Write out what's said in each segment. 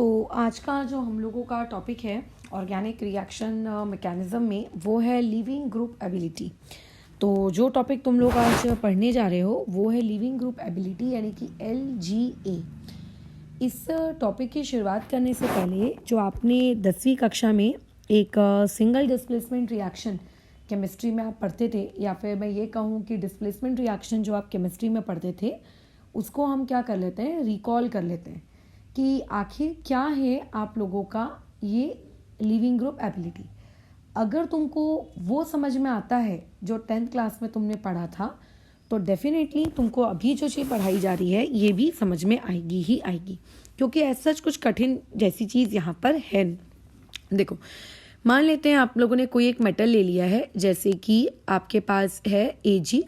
तो आज का जो हम लोगों का टॉपिक है ऑर्गेनिक रिएक्शन मैकेनिज़्म में, वो है लिविंग ग्रुप एबिलिटी। तो जो टॉपिक तुम लोग आज पढ़ने जा रहे हो वो है लिविंग ग्रुप एबिलिटी, यानी कि LGA। इस टॉपिक की शुरुआत करने से पहले जो आपने 10वीं कक्षा में एक सिंगल डिस्प्लेसमेंट रिएक्शन केमिस्ट्री में आप पढ़ते थे, या फिर मैं ये कहूँ कि डिस्प्लेसमेंट रिएक्शन जो आप केमिस्ट्री में पढ़ते थे उसको हम क्या कर लेते हैं, रिकॉल कर लेते हैं कि आखिर क्या है आप लोगों का ये लिविंग ग्रुप एबिलिटी। अगर तुमको वो समझ में आता है जो 10th क्लास में तुमने पढ़ा था, तो डेफिनेटली तुमको अभी जो चीज़ पढ़ाई जा रही है ये भी समझ में आएगी ही आएगी, क्योंकि ऐसा कुछ कठिन जैसी चीज़ यहाँ पर है। देखो, मान लेते हैं आप लोगों ने कोई एक मेटल ले लिया है, जैसे कि आपके पास है Ag,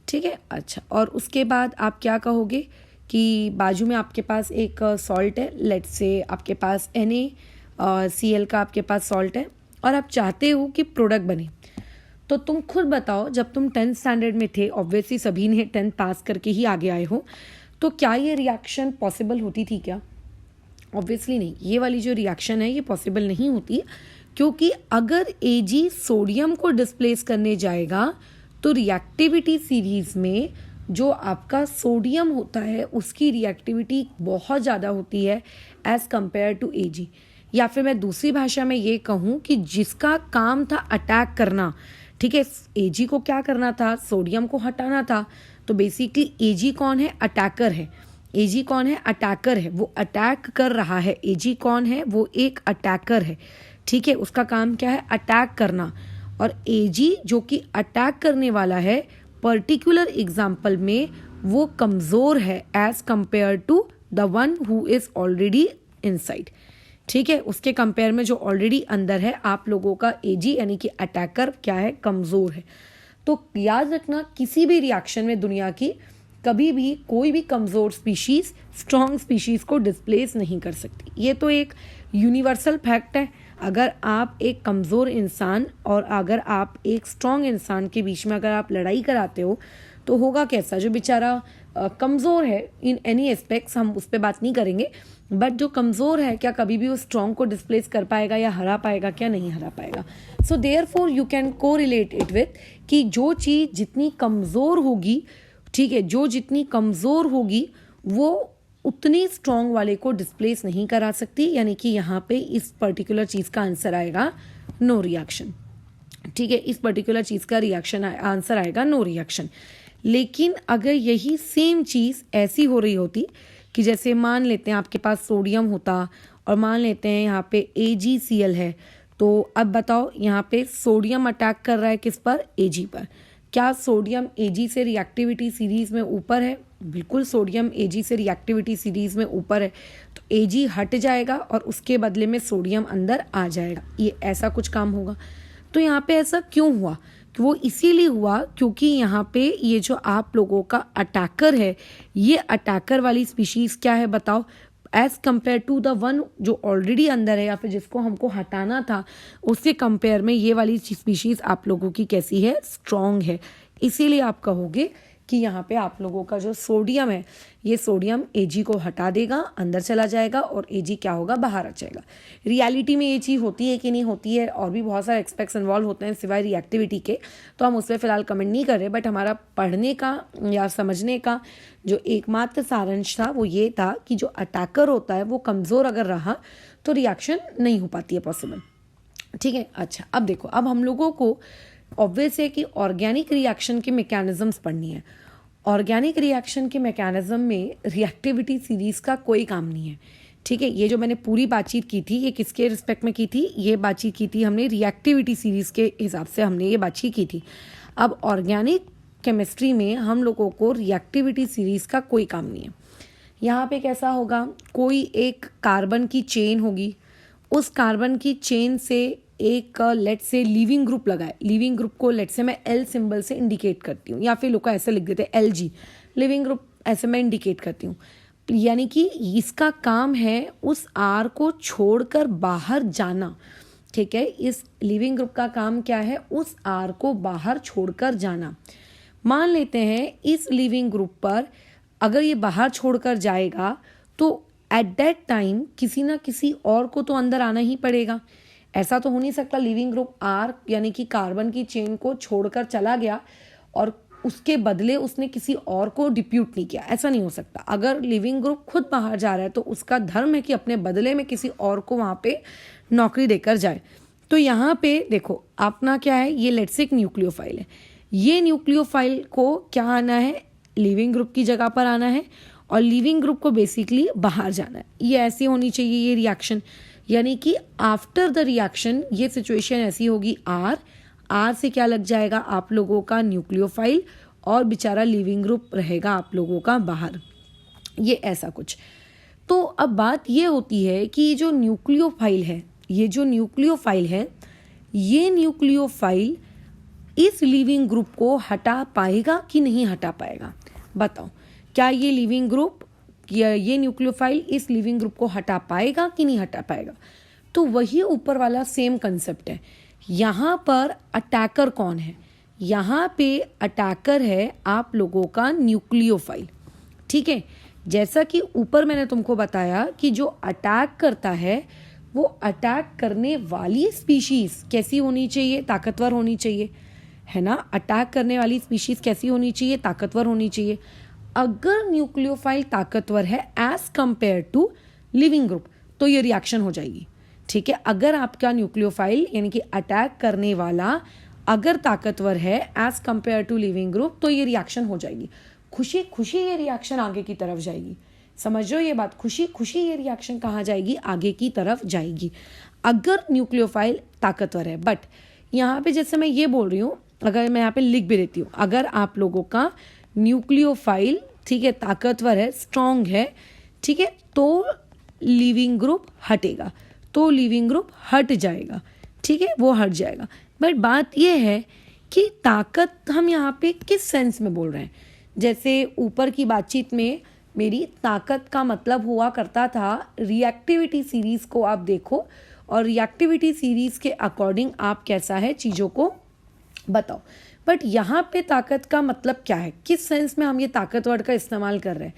ठीक है। अच्छा, और उसके बाद आप क्या कहोगे कि बाजू में आपके पास एक सॉल्ट है, लेट्स से आपके पास NaCl का आपके पास सॉल्ट है, और आप चाहते हो कि प्रोडक्ट बने। तो तुम खुद बताओ, जब तुम 10th स्टैंडर्ड में थे, ऑब्वियसली सभी ने 10th पास करके ही आगे आए हो, तो क्या ये रिएक्शन पॉसिबल होती थी क्या? ऑब्वियसली नहीं। ये वाली जो रिएक्शन है ये पॉसिबल नहीं होती, क्योंकि अगर Ag सोडियम को डिस्प्लेस करने जाएगा तो रिएक्टिविटी सीरीज में जो आपका सोडियम होता है उसकी रिएक्टिविटी बहुत ज़्यादा होती है एज़ कंपेयर टू Ag। या फिर मैं दूसरी भाषा में ये कहूँ कि जिसका काम था अटैक करना, ठीक है, Ag को क्या करना था, सोडियम को हटाना था। तो बेसिकली Ag कौन है, अटैकर है। Ag कौन है, अटैकर है, वो अटैक कर रहा है। Ag कौन है, वो एक अटैकर है, ठीक है, उसका काम क्या है, अटैक करना। और Ag जो कि अटैक करने वाला है, पर्टिकुलर एग्जाम्पल में वो कमज़ोर है as compare to the one who is already inside, ठीक है। उसके कंपेयर में जो ऑलरेडी अंदर है, आप लोगों का Ag यानी कि अटैकर क्या है, कमज़ोर है। तो याद रखना, किसी भी रिएक्शन में दुनिया की कभी भी कोई भी कमज़ोर स्पीशीज़ स्ट्रॉन्ग स्पीशीज़ को डिस्प्लेस नहीं कर सकती। ये तो एक यूनिवर्सल फैक्ट है। अगर आप एक कमज़ोर इंसान और अगर आप एक स्ट्रॉन्ग इंसान के बीच में अगर आप लड़ाई कराते हो, तो होगा कैसा, जो बेचारा कमज़ोर है इन एनी एस्पेक्ट्स, हम उस पर बात नहीं करेंगे, बट जो कमज़ोर है क्या कभी भी उस स्ट्रॉन्ग को डिस्प्लेस कर पाएगा या हरा पाएगा, क्या नहीं हरा पाएगा। सो देयरफॉर यू कैन को रिलेट इट विथ कि जो चीज़ जितनी कमज़ोर होगी, ठीक है, जो जितनी कमज़ोर होगी वो उतनी स्ट्रॉन्ग वाले को डिस्प्लेस नहीं करा सकती। यानी कि यहाँ पे इस पर्टिकुलर चीज़ का आंसर आएगा नो रिएक्शन, ठीक है, इस पर्टिकुलर चीज़ का रिएक्शन आंसर आएगा नो रिएक्शन। लेकिन अगर यही सेम चीज़ ऐसी हो रही होती कि जैसे मान लेते हैं आपके पास सोडियम होता और मान लेते हैं यहाँ पे AgCl है, तो अब बताओ यहाँ पे सोडियम अटैक कर रहा है किस पर, Ag पर। क्या सोडियम Ag से रिएक्टिविटी सीरीज़ में ऊपर है? बिल्कुल, सोडियम Ag से रिएक्टिविटी सीरीज़ में ऊपर है। तो Ag हट जाएगा और उसके बदले में सोडियम अंदर आ जाएगा, ये ऐसा कुछ काम होगा। तो यहाँ पे ऐसा क्यों हुआ? कि वो इसीलिए हुआ क्योंकि यहाँ पे ये जो आप लोगों का अटैकर है, ये अटैकर वाली स्पीशीज़ क्या है बताओ, as compare to the one जो ऑलरेडी अंदर है या फिर जिसको हमको हटाना था, उसके कंपेयर में ये वाली स्पीशीज़ आप लोगों की कैसी है, स्ट्रॉन्ग है। इसीलिए आप कहोगे कि यहाँ पे आप लोगों का जो सोडियम है, ये सोडियम Ag को हटा देगा, अंदर चला जाएगा और Ag क्या होगा, बाहर आ जाएगा। रियलिटी में ये चीज़ होती है कि नहीं होती है, और भी बहुत सारे एक्सपेक्ट्स इन्वॉल्व होते हैं सिवाय रिएक्टिविटी के, तो हम उस पर फिलहाल कमेंट नहीं कर रहे। बट हमारा पढ़ने का या समझने का जो एकमात्र सारांश था वो ये था कि जो अटैकर होता है वो कमज़ोर अगर रहा तो रिएक्शन नहीं हो पाती है पॉसिबल, ठीक है। अच्छा, अब देखो, अब हम लोगों को ऑब्वियस है कि ऑर्गेनिक रिएक्शन के मैकेनिज्म्स पढ़नी है। ऑर्गेनिक रिएक्शन के मैकेनिज्म में रिएक्टिविटी सीरीज़ का कोई काम नहीं है, ठीक है। ये जो मैंने पूरी बातचीत की थी, ये किसके रिस्पेक्ट में की थी, ये बातचीत की थी हमने रिएक्टिविटी सीरीज़ के हिसाब से हमने ये बातचीत की थी। अब ऑर्गेनिक केमिस्ट्री में हम लोगों को रिएक्टिविटी सीरीज़ का कोई काम नहीं है। यहाँ पे कैसा होगा, कोई एक कार्बन की चेन होगी, उस कार्बन की चेन से एक लेट से लिविंग ग्रुप लगाए, लिविंग ग्रुप को लेट से मैं L सिंबल से इंडिकेट करती हूँ, या फिर लोग ऐसे लिख देते हैं LG, लिविंग ग्रुप ऐसे मैं इंडिकेट करती हूँ। यानी कि इसका काम है उस R को छोड़कर बाहर जाना, ठीक है। इस लिविंग ग्रुप का काम क्या है, उस R को बाहर छोड़कर जाना। मान लेते हैं इस लिविंग ग्रुप पर अगर ये बाहर छोड़कर जाएगा तो एट दैट टाइम किसी ना किसी और को तो अंदर आना ही पड़ेगा। ऐसा तो हो नहीं सकता लिविंग ग्रुप आर यानी कि कार्बन की चेन को छोड़कर चला गया और उसके बदले उसने किसी और को डिप्यूट नहीं किया, ऐसा नहीं हो सकता। अगर लिविंग ग्रुप खुद बाहर जा रहा है तो उसका धर्म है कि अपने बदले में किसी और को वहाँ पे नौकरी देकर जाए। तो यहाँ पे देखो अपना क्या है, ये लेट्स से एक न्यूक्लियोफाइल है, ये न्यूक्लियोफाइल को क्या आना है, लिविंग ग्रुप की जगह पर आना है और लिविंग ग्रुप को बेसिकली बाहर जाना है। ये ऐसी होनी चाहिए ये रिएक्शन, यानी कि आफ्टर द रिएक्शन ये सिचुएशन ऐसी होगी, आर से क्या लग जाएगा आप लोगों का न्यूक्लियोफाइल और बेचारा लिविंग ग्रुप रहेगा आप लोगों का बाहर, ये ऐसा कुछ। तो अब बात ये होती है कि जो न्यूक्लियोफाइल है, ये जो न्यूक्लियोफाइल है, ये न्यूक्लियोफाइल इस लिविंग ग्रुप को हटा पाएगा कि नहीं हटा पाएगा, बताओ। क्या ये लिविंग ग्रुप या ये न्यूक्लियोफाइल इस लिविंग ग्रुप को हटा पाएगा कि नहीं हटा पाएगा? तो वही ऊपर वाला सेम कंसेप्ट है। यहाँ पर अटैकर कौन है? यहाँ पे अटैकर है आप लोगों का न्यूक्लियोफाइल, ठीक है। जैसा कि ऊपर मैंने तुमको बताया कि जो अटैक करता है वो अटैक करने वाली स्पीशीज कैसी होनी चाहिए, ताकतवर होनी चाहिए, है ना। अटैक करने वाली स्पीशीज कैसी होनी चाहिए, ताकतवर होनी चाहिए। अगर न्यूक्लियोफाइल ताकतवर है as compare to leaving group तो ये रिएक्शन हो जाएगी, ठीक है। अगर आपका न्यूक्लियोफाइल यानी कि अटैक करने वाला अगर ताकतवर है as compare to leaving group तो ये रिएक्शन हो जाएगी, खुशी खुशी ये रिएक्शन आगे की तरफ जाएगी। समझ लो ये बात, खुशी खुशी ये रिएक्शन कहाँ जाएगी, आगे की तरफ जाएगी अगर न्यूक्लियोफाइल ताकतवर है। बट यहाँ पे जैसे मैं ये बोल रही हूँ, अगर मैं यहाँ पे लिख भी देती हूँ, अगर आप लोगों का न्यूक्लियोफाइल ठीक है ताकतवर है, स्ट्रॉन्ग है, ठीक है, तो लिविंग ग्रुप हटेगा, तो लिविंग ग्रुप हट जाएगा, ठीक है, वो हट जाएगा। बट बात ये है कि ताकत हम यहाँ पे किस सेंस में बोल रहे हैं। जैसे ऊपर की बातचीत में मेरी ताकत का मतलब हुआ करता था रिएक्टिविटी सीरीज को आप देखो और रिएक्टिविटी सीरीज के अकॉर्डिंग आप कैसा है चीज़ों को बताओ। बट यहाँ पे ताकत का मतलब क्या है, किस सेंस में हम ये ताकत वर्ड का इस्तेमाल कर रहे हैं।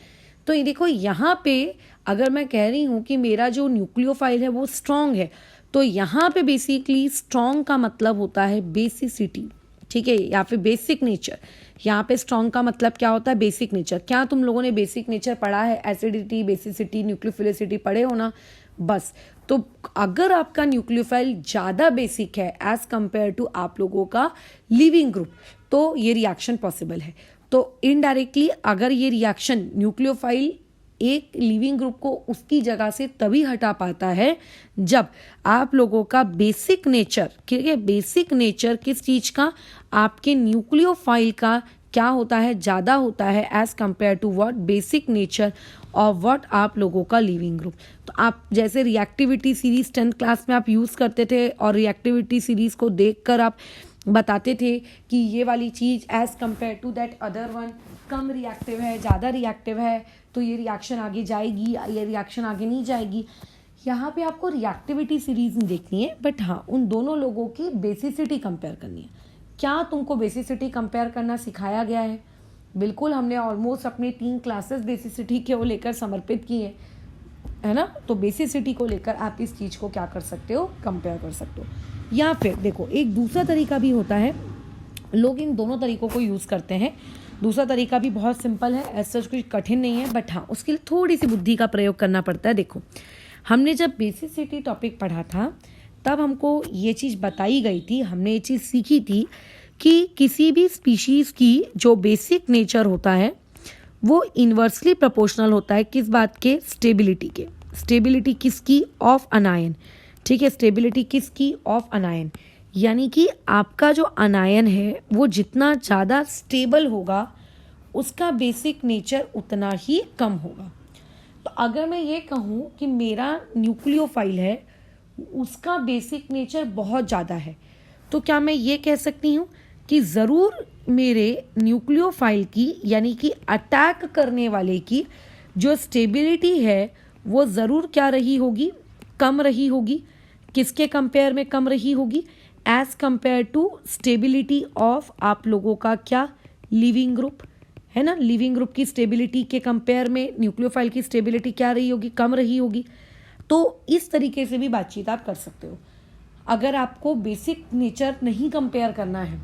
तो ये देखो यहाँ पे अगर मैं कह रही हूँ कि मेरा जो न्यूक्लियोफाइल है वो स्ट्रॉन्ग है, तो यहाँ पे बेसिकली स्ट्रॉन्ग का मतलब होता है बेसिसिटी, ठीक है, या फिर बेसिक नेचर। यहाँ पे स्ट्रॉन्ग का मतलब क्या होता है, बेसिक नेचर। क्या तुम लोगों ने बेसिक नेचर पढ़ा है, एसिडिटी, बेसिसिटी, न्यूक्लियोफिलिसिटी पढ़े हो ना, बस। तो अगर आपका न्यूक्लियोफाइल ज़्यादा बेसिक है एज कंपेयर टू आप लोगों का लिविंग ग्रुप तो ये रिएक्शन पॉसिबल है। तो इनडायरेक्टली अगर ये रिएक्शन न्यूक्लियोफाइल एक लिविंग ग्रुप को उसकी जगह से तभी हटा पाता है जब आप लोगों का बेसिक नेचर, ठीक है, बेसिक नेचर किस चीज़ का, आपके न्यूक्लियोफाइल का क्या होता है, ज़्यादा होता है as compare to what, basic nature और व्हाट आप लोगों का लिविंग ग्रुप। तो आप जैसे रिएक्टिविटी सीरीज 10th क्लास में आप यूज़ करते थे और रिएक्टिविटी सीरीज को देखकर आप बताते थे कि ये वाली चीज़ as compare to that other one कम रिएक्टिव है, ज़्यादा रिएक्टिव है, तो ये रिएक्शन आगे जाएगी, ये रिएक्शन आगे नहीं जाएगी। यहाँ पे आपको रिएक्टिविटी सीरीज नहीं देखनी है, बट हाँ उन दोनों लोगों की बेसिसिटी कंपेयर करनी है। क्या तुमको बेसिसिटी कंपेयर करना सिखाया गया है? बिल्कुल, हमने ऑलमोस्ट अपने 3 क्लासेस बेसिसिटी को लेकर समर्पित की है ना। तो बेसिसिटी को लेकर आप इस चीज़ को क्या कर सकते हो, कंपेयर कर सकते हो। या फिर देखो एक दूसरा तरीका भी होता है, लोग इन दोनों तरीकों को यूज़ करते हैं। दूसरा तरीका भी बहुत सिंपल है, ऐसा कुछ कठिन नहीं है, बट हाँ उसके लिए थोड़ी सी बुद्धि का प्रयोग करना पड़ता है। देखो हमने जब बेसिसिटी टॉपिक पढ़ा था तब हमको ये चीज़ बताई गई थी, हमने ये चीज़ सीखी थी कि किसी भी स्पीशीज़ की जो बेसिक नेचर होता है वो इन्वर्सली प्रोपोर्शनल होता है किस बात के, स्टेबिलिटी के। स्टेबिलिटी किसकी, ऑफ अनायन, ठीक है, स्टेबिलिटी किसकी, ऑफ अनायन। यानी कि आपका जो अनायन है वो जितना ज़्यादा स्टेबल होगा उसका बेसिक नेचर उतना ही कम होगा। तो अगर मैं ये कहूँ कि मेरा न्यूक्लियोफाइल है उसका बेसिक नेचर बहुत ज़्यादा है, तो क्या मैं ये कह सकती हूँ कि ज़रूर मेरे न्यूक्लियोफाइल की यानी कि अटैक करने वाले की जो स्टेबिलिटी है वो ज़रूर क्या रही होगी, कम रही होगी। किसके कंपेयर में कम रही होगी, as compare to stability of आप लोगों का क्या, लिविंग ग्रुप, है ना। लिविंग ग्रुप की स्टेबिलिटी के कंपेयर में न्यूक्लियोफाइल की स्टेबिलिटी क्या रही होगी, कम रही होगी। तो इस तरीके से भी बातचीत आप कर सकते हो। अगर आपको बेसिक नेचर नहीं कंपेयर करना है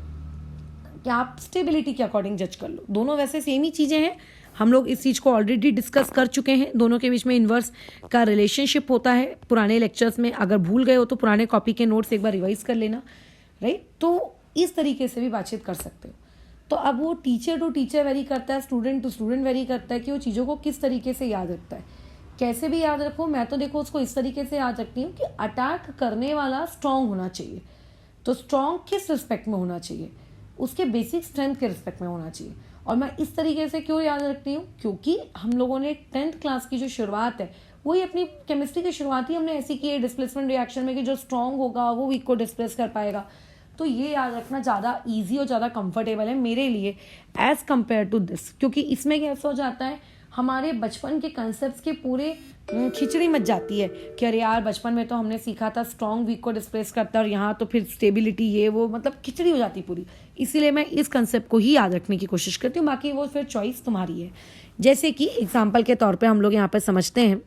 कि आप स्टेबिलिटी के अकॉर्डिंग जज कर लो, दोनों वैसे सेम ही चीज़ें हैं, हम लोग इस चीज़ को ऑलरेडी डिस्कस कर चुके हैं। दोनों के बीच में इन्वर्स का रिलेशनशिप होता है पुराने लेक्चर्स में। अगर भूल गए हो तो पुराने कॉपी के नोट्स एक बार रिवाइज कर लेना, राइट। तो इस तरीके से भी बातचीत कर सकते हो। तो अब वो टीचर टू टीचर वेरी करता है, स्टूडेंट टू स्टूडेंट वेरी करता है कि वो चीज़ों को किस तरीके से याद रखता है। कैसे भी याद रखो, मैं तो देखो उसको इस तरीके से याद रखती हूँ कि अटैक करने वाला स्ट्रांग होना चाहिए। तो स्ट्रांग किस रिस्पेक्ट में होना चाहिए, उसके बेसिक स्ट्रेंथ के रिस्पेक्ट में होना चाहिए। और मैं इस तरीके से क्यों याद रखती हूँ, क्योंकि हम लोगों ने 10th क्लास की जो शुरुआत है वही अपनी केमिस्ट्री की शुरुआत ही हमने ऐसी की है डिस्प्लेसमेंट रिएक्शन में कि जो स्ट्रांग होगा वो वीक को डिस्प्लेस कर पाएगा। तो ये याद रखना ज़्यादा ईजी और ज़्यादा कंफर्टेबल है मेरे लिए एज़ कम्पेयर टू दिस, क्योंकि इसमें कैसा हो जाता है हमारे बचपन के कंसेप्ट के पूरे खिचड़ी मच जाती है कि अरे यार बचपन में तो हमने सीखा था स्ट्रॉन्ग वीक को डिस्प्लेस करता है और यहाँ तो फिर स्टेबिलिटी ये वो, मतलब खिचड़ी हो जाती पूरी। इसीलिए मैं इस कंसेप्ट को ही याद रखने की कोशिश करती हूँ, बाकी वो फिर चॉइस तुम्हारी है। जैसे कि एग्जाम्पल के तौर पर हम लोग यहाँ पर समझते हैं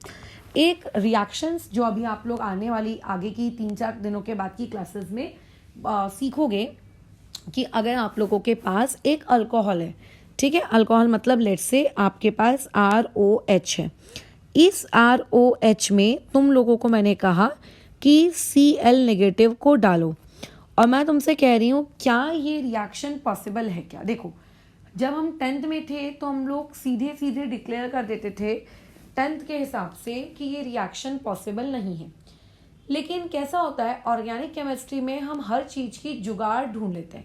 एक रिएक्शंस जो अभी आप लोग आने वाली आगे की 3-4 दिनों के बाद की क्लासेस में सीखोगे कि अगर आप लोगों के पास एक अल्कोहल है, ठीक है, अल्कोहल मतलब लेट्स से आपके पास ROH है। इस ROH में तुम लोगों को मैंने कहा कि Cl नेगेटिव को डालो, और मैं तुमसे कह रही हूँ क्या ये रिएक्शन पॉसिबल है क्या। देखो जब हम 10th में थे तो हम लोग सीधे सीधे डिक्लेयर कर देते थे 10th के हिसाब से कि ये रिएक्शन पॉसिबल नहीं है। लेकिन कैसा होता है ऑर्गेनिक केमिस्ट्री में हम हर चीज़ की जुगाड़ ढूंढ लेते हैं,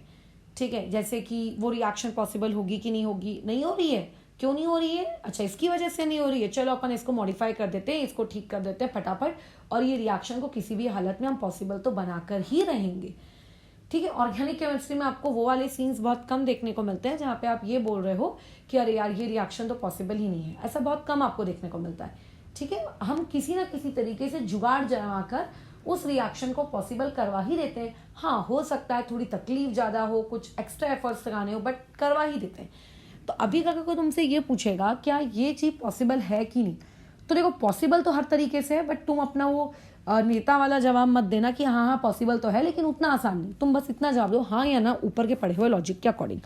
ठीक है। जैसे कि वो रिएक्शन पॉसिबल होगी कि नहीं होगी, नहीं हो रही है, क्यों नहीं हो रही है, अच्छा इसकी वजह से नहीं हो रही है, चलो अपन इसको मॉडिफाई कर देते हैं, इसको ठीक कर देते हैं फटाफट, और ये रिएक्शन को किसी भी हालत में हम पॉसिबल तो बनाकर ही रहेंगे, ठीक है। ऑर्गेनिक केमिस्ट्री में आपको वो वाले सीन्स बहुत कम देखने को मिलते हैं जहाँ पे आप ये बोल रहे हो कि अरे यार ये रिएक्शन तो पॉसिबल ही नहीं है, ऐसा बहुत कम आपको देखने को मिलता है, ठीक है। हम किसी ना किसी तरीके से जुगाड़ जमाकर उस रिएक्शन को पॉसिबल करवा ही देते हैं। हाँ हो सकता है थोड़ी तकलीफ ज़्यादा हो, कुछ एक्स्ट्रा एफर्ट्स लगाने हो, बट करवा ही देते हैं। तो अभी अगर कोई तुमसे ये पूछेगा क्या ये चीज़ पॉसिबल है कि नहीं, तो देखो पॉसिबल तो हर तरीके से है, बट तुम अपना वो नेता वाला जवाब मत देना कि हाँ हाँ पॉसिबल तो है लेकिन उतना आसान नहीं। तुम बस इतना जवाब दो हाँ या ना ऊपर के पढ़े हुए लॉजिक के अकॉर्डिंग।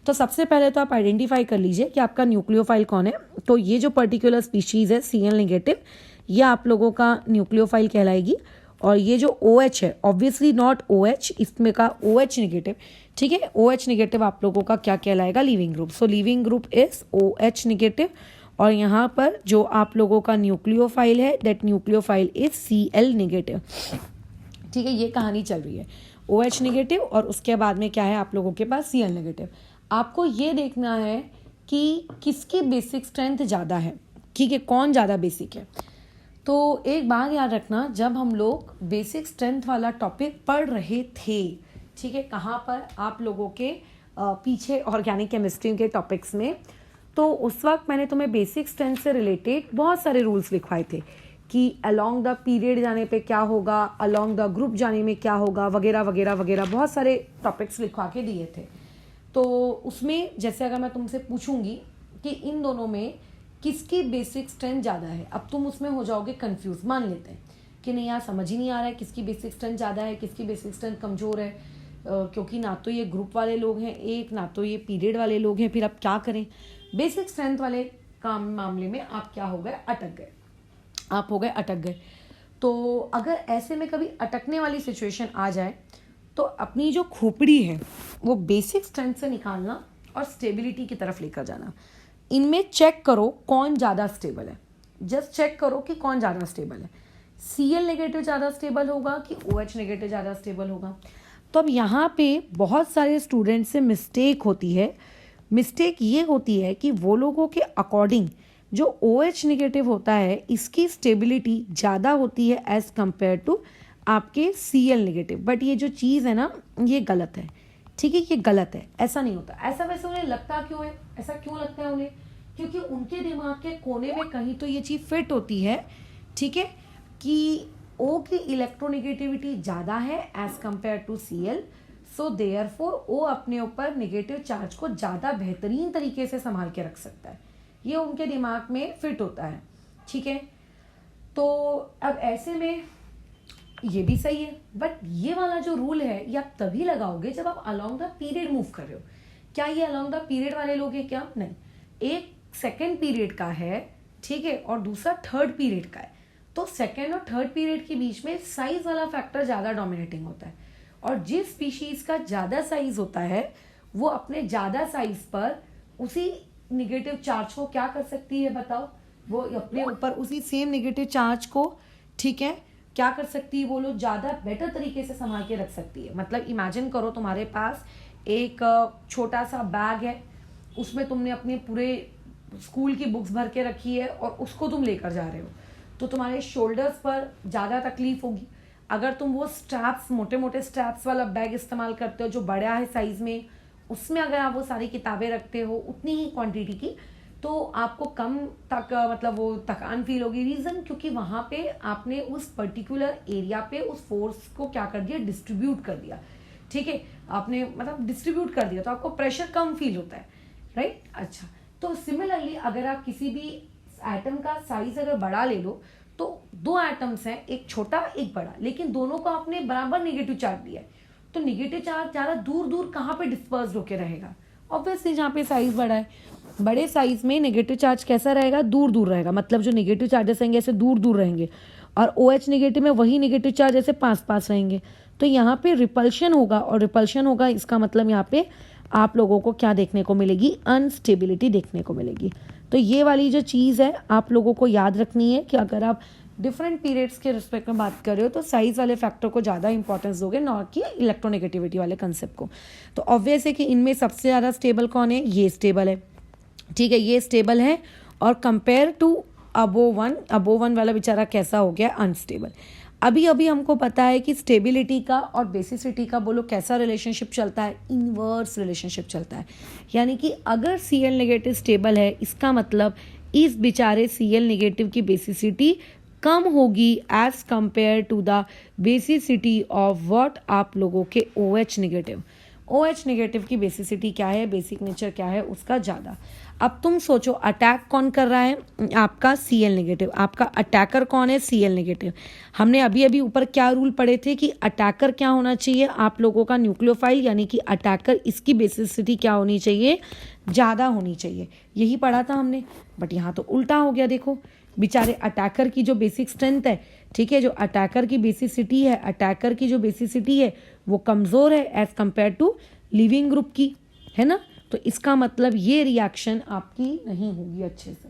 तो सबसे पहले तो आप आइडेंटिफाई कर लीजिए कि आपका न्यूक्लियोफाइल कौन है। तो ये जो पर्टिकुलर स्पीशीज़ है Cl नेगेटिव, ये आप लोगों का न्यूक्लियोफाइल कहलाएगी। और ये जो OH है ऑब्वियसली नॉट OH, इसमें का OH नेगेटिव, ठीक है। OH नेगेटिव आप लोगों का क्या कहलाएगा, leaving group. So leaving group is OH negative. और यहाँ पर जो आप लोगों का न्यूक्लियोफाइल है that nucleophile is Cl negative, ठीक है। ये कहानी चल रही है OH नेगेटिव और उसके बाद में क्या है आप लोगों के पास Cl नेगेटिव। आपको ये देखना है कि किसकी बेसिक स्ट्रेंथ ज़्यादा है, ठीक है, कौन ज़्यादा बेसिक है। तो एक बात याद रखना, जब हम लोग बेसिक स्ट्रेंथ वाला टॉपिक पढ़ रहे थे, ठीक है, कहाँ पर आप लोगों के पीछे ऑर्गेनिक केमिस्ट्री के टॉपिक्स में, तो उस वक्त मैंने तुम्हें बेसिक स्ट्रेंथ से रिलेटेड बहुत सारे रूल्स लिखवाए थे कि अलोंग द पीरियड जाने पे क्या होगा, अलोंग द ग्रुप जाने में क्या होगा, वगैरह वगैरह वगैरह, बहुत सारे टॉपिक्स लिखवा के दिए थे। तो उसमें जैसे अगर मैं तुमसे पूछूंगी कि इन दोनों में किसकी बेसिक स्ट्रेंथ ज़्यादा है, अब तुम उसमें हो जाओगे कंफ्यूज। मान लेते हैं कि नहीं यार समझ ही नहीं आ रहा है किसकी बेसिक स्ट्रेंथ ज़्यादा है किसकी बेसिक स्ट्रेंथ कमज़ोर है, क्योंकि ना तो ये ग्रुप वाले लोग हैं एक, ना तो ये पीरियड वाले लोग हैं, फिर अब क्या करें। बेसिक स्ट्रेंथ वाले काम मामले में आप क्या हो गए, अटक गए, आप हो गए अटक गए। तो अगर ऐसे में कभी अटकने वाली सिचुएशन आ जाए तो अपनी जो खोपड़ी है वो बेसिक स्ट्रेंथ से निकालना और स्टेबिलिटी की तरफ लेकर जाना। इनमें चेक करो कौन ज़्यादा स्टेबल है, जस्ट चेक करो कि कौन ज़्यादा स्टेबल है, Cl नेगेटिव ज़्यादा स्टेबल होगा कि OH नेगेटिव ज़्यादा स्टेबल होगा। तो अब यहाँ पे बहुत सारे स्टूडेंट से मिस्टेक होती है। मिस्टेक ये होती है कि वो लोगों के अकॉर्डिंग जो OH नेगेटिव होता है इसकी स्टेबिलिटी ज़्यादा होती है एज़ कम्पेयर टू आपके Cl नेगेटिव। बट ये जो चीज़ है ना ये गलत है, ठीक है, ये गलत है, ऐसा नहीं होता। ऐसा वैसे उन्हें लगता क्यों है, ऐसा क्यों लगता है उन्हें, क्योंकि उनके दिमाग के कोने में कहीं तो ये चीज़ फिट होती है, ठीक है, कि O की इलेक्ट्रोनेगेटिविटी ज़्यादा है as compare to Cl, so therefore वो अपने ऊपर नेगेटिव चार्ज को ज़्यादा बेहतरीन तरीके से संभाल के रख सकता है, ये उनके दिमाग में फिट होता है, ठीक है। तो अब ऐसे में ये भी सही है, बट ये वाला जो रूल है ये आप तभी लगाओगे जब आप अलोंग द पीरियड मूव कर रहे हो। क्या ये अलोंग द पीरियड वाले लोग हैं क्या? नहीं, एक सेकेंड पीरियड का है, ठीक है, और दूसरा थर्ड पीरियड का है। तो सेकेंड और थर्ड पीरियड के बीच में साइज वाला फैक्टर ज़्यादा डोमिनेटिंग होता है, और जिस स्पीशीज का ज़्यादा साइज होता है वो अपने ज़्यादा साइज पर उसी निगेटिव चार्ज को क्या कर सकती है बताओ, वो अपने ऊपर उसी सेम निगेटिव चार्ज को, ठीक है, क्या कर सकती है, वो लोग ज़्यादा बेटर तरीके से संभाल के रख सकती है। मतलब इमेजिन करो तुम्हारे पास एक छोटा सा बैग है, उसमें तुमने अपने पूरे स्कूल की बुक्स भर के रखी है और उसको तुम लेकर जा रहे हो, तो तुम्हारे शोल्डर्स पर ज़्यादा तकलीफ होगी। अगर तुम वो स्ट्रैप्स, मोटे मोटे स्ट्रैप्स वाला बैग इस्तेमाल करते हो जो बड़ा है साइज़ में, उसमें अगर आप वो सारी किताबें रखते हो उतनी ही क्वांटिटी की, तो आपको कम तक मतलब वो थकान फील होगी। रीज़न क्योंकि वहाँ पे आपने उस पर्टिकुलर एरिया पे उस फोर्स को क्या कर दिया, डिस्ट्रीब्यूट कर दिया, ठीक है, आपने मतलब डिस्ट्रीब्यूट कर दिया, तो आपको प्रेशर कम फील होता है, राइट। अच्छा, तो सिमिलरली अगर आप किसी भी एटम का साइज अगर बड़ा ले लो, तो दो एटम्स हैं, एक छोटा एक बड़ा, लेकिन दोनों को आपने बराबर नेगेटिव चार्ज दिया है, तो नेगेटिव चार्ज ज़्यादा दूर दूर कहाँ पे डिस्पर्स होके रहेगा? ऑब्वियसली जहाँ पे साइज बड़ा है, बड़े साइज में नेगेटिव चार्ज कैसा रहेगा, दूर दूर रहेगा, मतलब जो नेगेटिव चार्जेस रहेंगे ऐसे दूर दूर रहेंगे, और OH नेगेटिव में वही नेगेटिव चार्ज ऐसे पास पास रहेंगे, तो यहाँ पे रिपल्शन होगा, और रिपल्शन होगा इसका मतलब यहाँ पे आप लोगों को क्या देखने को मिलेगी, अनस्टेबिलिटी देखने को मिलेगी। तो ये वाली जो चीज़ है आप लोगों को याद रखनी है कि अगर आप डिफरेंट पीरियड्स के रिस्पेक्ट में बात कर रहे हो तो साइज वाले फैक्टर को ज़्यादा इंपॉर्टेंस दोगे, नॉट कि इलेक्ट्रोनेगेटिविटी वाले कंसेप्ट को। तो ऑब्वियस है कि इनमें सबसे ज़्यादा स्टेबल कौन है, ये स्टेबल है, ठीक है, ये स्टेबल है, और कंपेयर टू अबो वन वाला बेचारा कैसा हो गया, अनस्टेबल। अभी अभी हमको पता है कि स्टेबिलिटी का और बेसिसिटी का बोलो कैसा रिलेशनशिप चलता है, इनवर्स रिलेशनशिप चलता है। यानी कि अगर Cl नेगेटिव स्टेबल है, इसका मतलब इस बेचारे Cl नेगेटिव की बेसिसिटी कम होगी as compare to the basicity of what आप लोगों के OH नेगेटिव। OH नेगेटिव की बेसिसिटी क्या है, बेसिक नेचर क्या है उसका ज़्यादा। अब तुम सोचो अटैक कौन कर रहा है, आपका Cl नेगेटिव, आपका अटैकर कौन है, Cl नेगेटिव। हमने अभी अभी ऊपर क्या रूल पढ़े थे कि अटैकर क्या होना चाहिए, आप लोगों का न्यूक्लियोफाइल, यानी कि अटैकर इसकी बेसिसिटी क्या होनी चाहिए, ज़्यादा होनी चाहिए, यही पढ़ा था हमने। बट यहाँ तो उल्टा हो गया, देखो बेचारे अटैकर की जो बेसिक स्ट्रेंथ है, ठीक है, जो अटैकर की बेसिसिटी है, अटैकर की जो बेसिसिटी है वो कमज़ोर है as compare to leaving group की, है ना। तो इसका मतलब ये रिएक्शन आपकी नहीं होगी अच्छे से,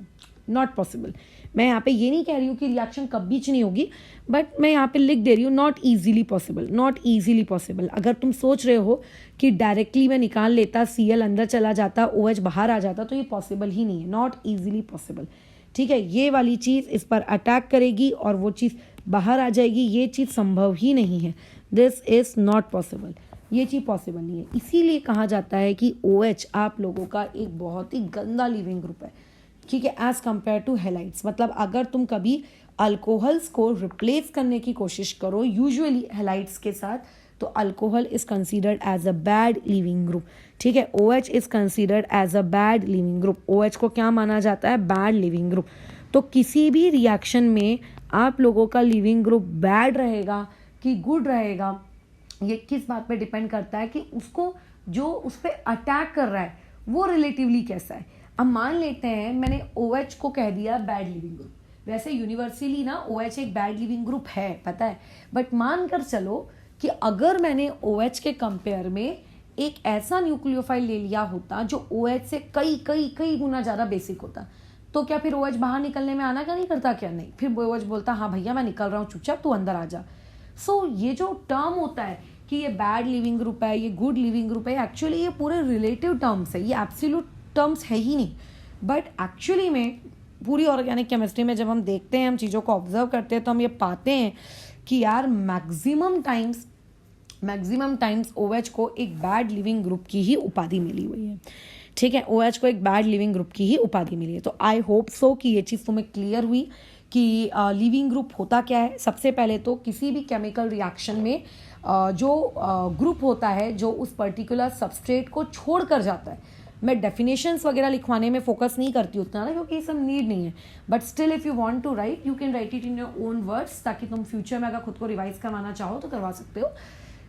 नॉट पॉसिबल। मैं यहाँ पे ये नहीं कह रही हूँ कि रिएक्शन कभी नहीं होगी, बट मैं यहाँ पे लिख दे रही हूँ not easily possible, not easily possible. अगर तुम सोच रहे हो कि डायरेक्टली मैं निकाल लेता, Cl अंदर चला जाता, OH बाहर आ जाता, तो ये पॉसिबल ही नहीं है, नॉट ईजीली पॉसिबल, ठीक है। ये वाली चीज़ इस पर अटैक करेगी और वो चीज़ बाहर आ जाएगी, ये चीज़ संभव ही नहीं है, दिस इज़ नॉट पॉसिबल, ये चीज़ पॉसिबल नहीं है। इसीलिए कहा जाता है कि OH आप लोगों का एक बहुत ही गंदा लिविंग ग्रुप है, ठीक है, एज कंपेयर टू हेलाइट्स। मतलब अगर तुम कभी अल्कोहल्स को रिप्लेस करने की कोशिश करो यूजुअली हेलाइट्स के साथ, तो alcohol is considered as a bad leaving group, ठीक है, OH is considered as a bad leaving group. OH को क्या माना जाता है, बैड लिविंग ग्रुप। तो किसी भी रिएक्शन में आप लोगों का लिविंग ग्रुप बैड रहेगा कि गुड रहेगा, ये किस बात पे डिपेंड करता है कि उसको जो उस पर अटैक कर रहा है वो रिलेटिवली कैसा है। अब मान लेते हैं मैंने OH को कह दिया बैड लिविंग ग्रुप, वैसे यूनिवर्सली ना OH एक बैड लिविंग ग्रुप है, पता है, बट मान कर चलो कि अगर मैंने OH के कंपेयर में एक ऐसा न्यूक्लियोफाइल ले लिया होता जो OH से कई कई कई गुना ज़्यादा बेसिक होता, तो क्या फिर OH बाहर निकलने में आना क्या नहीं करता, क्या नहीं, फिर OH बोलता हाँ भैया मैं निकल रहा हूँ, चुपचाप तू अंदर आ जा। सो ये जो टर्म होता है कि ये बैड लिविंग ग्रुप है, ये गुड लिविंग ग्रुप है, एक्चुअली ये पूरे रिलेटिव टर्म्स है, ये एब्सोल्यूट टर्म्स है ही नहीं। बट एक्चुअली में पूरी ऑर्गेनिक केमिस्ट्री में जब हम देखते हैं, हम चीज़ों को ऑब्जर्व करते हैं, तो हम ये पाते हैं कि यार मैक्सिमम टाइम्स OH को एक बैड लिविंग ग्रुप की ही उपाधि मिली हुई है, ठीक है, OH को एक बैड लिविंग ग्रुप की ही उपाधि मिली है। तो आई होप सो कि ये चीज़ तुम्हें क्लियर हुई कि लिविंग ग्रुप होता क्या है। सबसे पहले तो किसी भी केमिकल रिएक्शन में जो ग्रुप होता है जो उस पर्टिकुलर सबस्ट्रेट को छोड़ कर जाता है। मैं डेफिनेशंस वगैरह लिखवाने में फोकस नहीं करती उतना ना, क्योंकि ये सब नीड नहीं है। But still if you want to write you can write it in your own words, ताकि तुम फ्यूचर में अगर खुद को रिवाइज करवाना चाहो तो करवा सकते हो।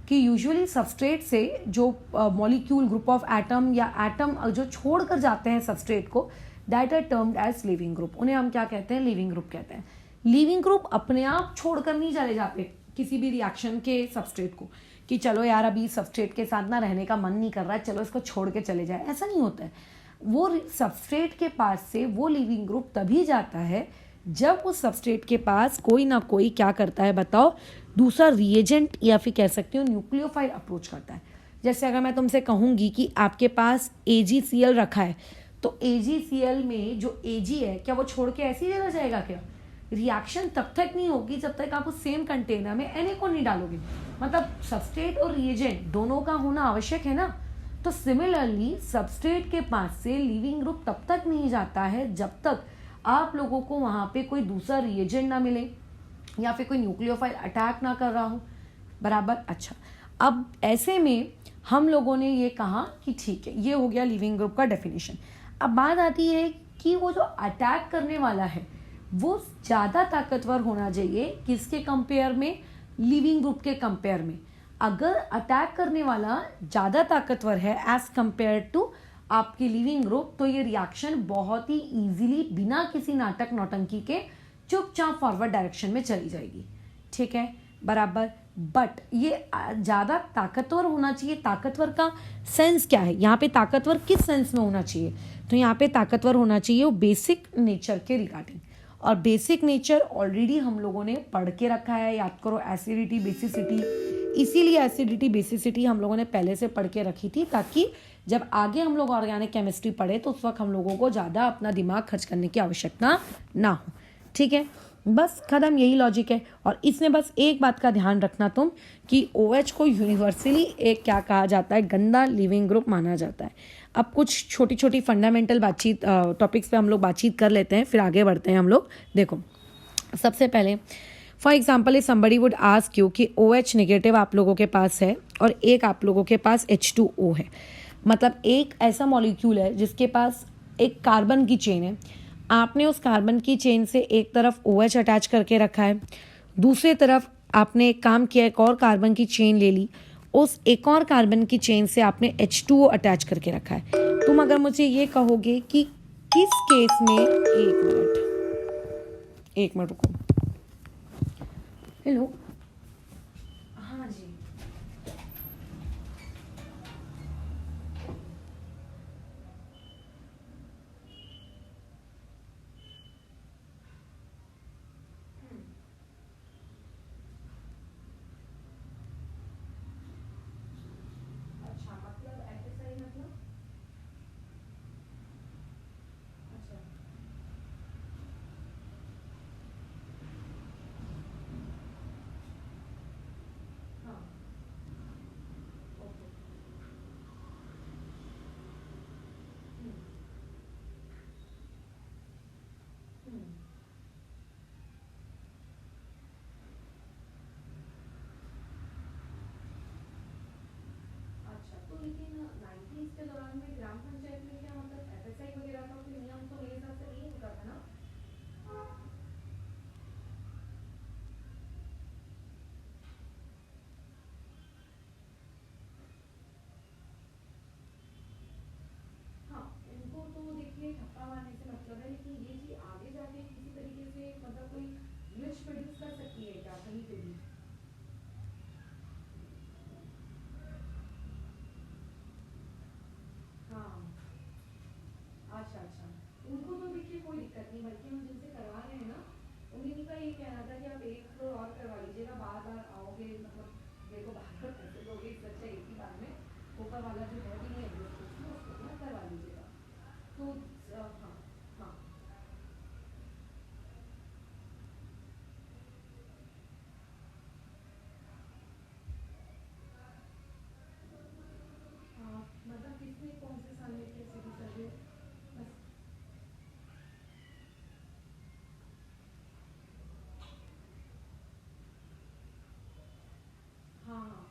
कि यूजुअली सबस्ट्रेट से जो मॉलिक्यूल ग्रुप ऑफ एटम या एटम जो छोड़ कर जाते हैं सबस्ट्रेट को, that are termed as leaving group. उन्हें हम क्या कहते हैं? लिविंग ग्रुप कहते हैं। लिविंग ग्रुप अपने आप छोड़कर नहीं चले जाते किसी भी रिएक्शन के सबस्ट्रेट को, कि चलो यार अभी सबस्ट्रेट के साथ ना रहने का मन नहीं कर रहा है, चलो इसको छोड़ के चले जाए, ऐसा नहीं होता है। वो सबस्ट्रेट के पास से वो लिविंग ग्रुप तभी जाता है जब उस सबस्ट्रेट के पास कोई ना कोई क्या करता है बताओ, दूसरा रिएजेंट या फिर कह सकती हूँ न्यूक्लियोफाइल अप्रोच करता है। जैसे अगर मैं तुमसे कहूँगी कि आपके पास AgCl रखा है, तो AgCl में जो Ag है क्या वो छोड़ के ऐसे ही चला जाएगा क्या? रिएक्शन तब तक नहीं होगी जब तक आप उस सेम कंटेनर में Na को नहीं डालोगे। मतलब सबस्ट्रेट और रिएजेंट दोनों का होना आवश्यक है ना। तो सिमिलरली सबस्ट्रेट के पास से लिविंग ग्रुप तब तक नहीं जाता है जब तक आप लोगों को वहां पे कोई दूसरा रिएजेंट ना मिले या फिर कोई न्यूक्लियोफाइल अटैक ना कर रहा हो। बराबर। अच्छा, अब ऐसे में हम लोगों ने ये कहा कि ठीक है, ये हो गया लिविंग ग्रुप का डेफिनेशन। अब बात आती है कि वो जो अटैक करने वाला है वो ज़्यादा ताकतवर होना चाहिए किसके कंपेयर में? लिविंग ग्रुप के कंपेयर में। अगर अटैक करने वाला ज़्यादा ताकतवर है एज कंपेयर टू आपकी लिविंग ग्रुप, तो ये रिएक्शन बहुत ही इजीली बिना किसी नाटक नौटंकी के चुपचाप फॉरवर्ड डायरेक्शन में चली जाएगी। ठीक है, बराबर। बट ये ज़्यादा ताकतवर होना चाहिए। ताकतवर का सेंस क्या है यहाँ पे? ताकतवर किस सेंस में होना चाहिए? तो यहाँ पे ताकतवर होना चाहिए वो बेसिक नेचर के रिगार्डिंग। और बेसिक नेचर ऑलरेडी हम लोगों ने पढ़ के रखा है, याद करो, एसिडिटी बेसिसिटी। इसीलिए एसिडिटी बेसिसिटी हम लोगों ने पहले से पढ़ के रखी थी, ताकि जब आगे हम लोग ऑर्गेनिक केमिस्ट्री पढ़े तो उस वक्त हम लोगों को ज़्यादा अपना दिमाग खर्च करने की आवश्यकता ना हो। ठीक है, बस खत्म, यही लॉजिक है। और इसमें बस एक बात का ध्यान रखना तुम कि OH को यूनिवर्सली एक क्या कहा जाता है? गंदा लिविंग ग्रुप माना जाता है। अब कुछ छोटी छोटी फंडामेंटल बातचीत टॉपिक्स पे हम लोग बातचीत कर लेते हैं, फिर आगे बढ़ते हैं हम लोग। देखो, सबसे पहले for example if somebody would ask you कि OH नेगेटिव आप लोगों के पास है और एक आप लोगों के पास H2O है। मतलब एक ऐसा मॉलिक्यूल है जिसके पास एक कार्बन की चेन है। आपने उस कार्बन की चेन से एक तरफ OH अटैच करके रखा है, दूसरी तरफ आपने एक काम किया, एक और कार्बन की चेन ले ली, उस एक और कार्बन की चेन से आपने H2O अटैच करके रखा है। तुम अगर मुझे ये कहोगे कि किस केस में, एक मिनट रुको। हेलो, हाँ जी, अच्छा, मतलब FSI मतलब, अच्छा, हाँ, ओके, हम्म, हम्म, अच्छा। तो लेकिन 90s के दौरान में ग्राम पंचायत में क्या मतलब FSI वगैरह का कोई नियम तो मेरे हिसाब से नहीं होता था ना? हाँ, उनको तो देखिए ठप्पा मारने से मतलब है, लेकिन ये चीज आगे जाके किसी तरीके से मतलब कोई ग्लिच प्रोड्यूस कर सकती है क्या कहीं पे भी? हाँ, अच्छा अच्छा। उनको तो देखिए कोई दिक्कत नहीं, बल्कि हम जिनसे करवा रहे हैं ना, उन्हीं का ये कहना था कि आप एक फ्लोर और करवा लीजिएगा, बार बार आओगे, मतलब देखो बार बार पैसे दोगे, इससे अच्छा एक ही बार में ऊपर वाला जो है भी नहीं एडजस्ट उसको ना करवा लीजिएगा। तो हाँ, हाँ, हाँ, मतलब किसने कौन से साल में कैसे भी सर्वे? बस, हाँ हाँ,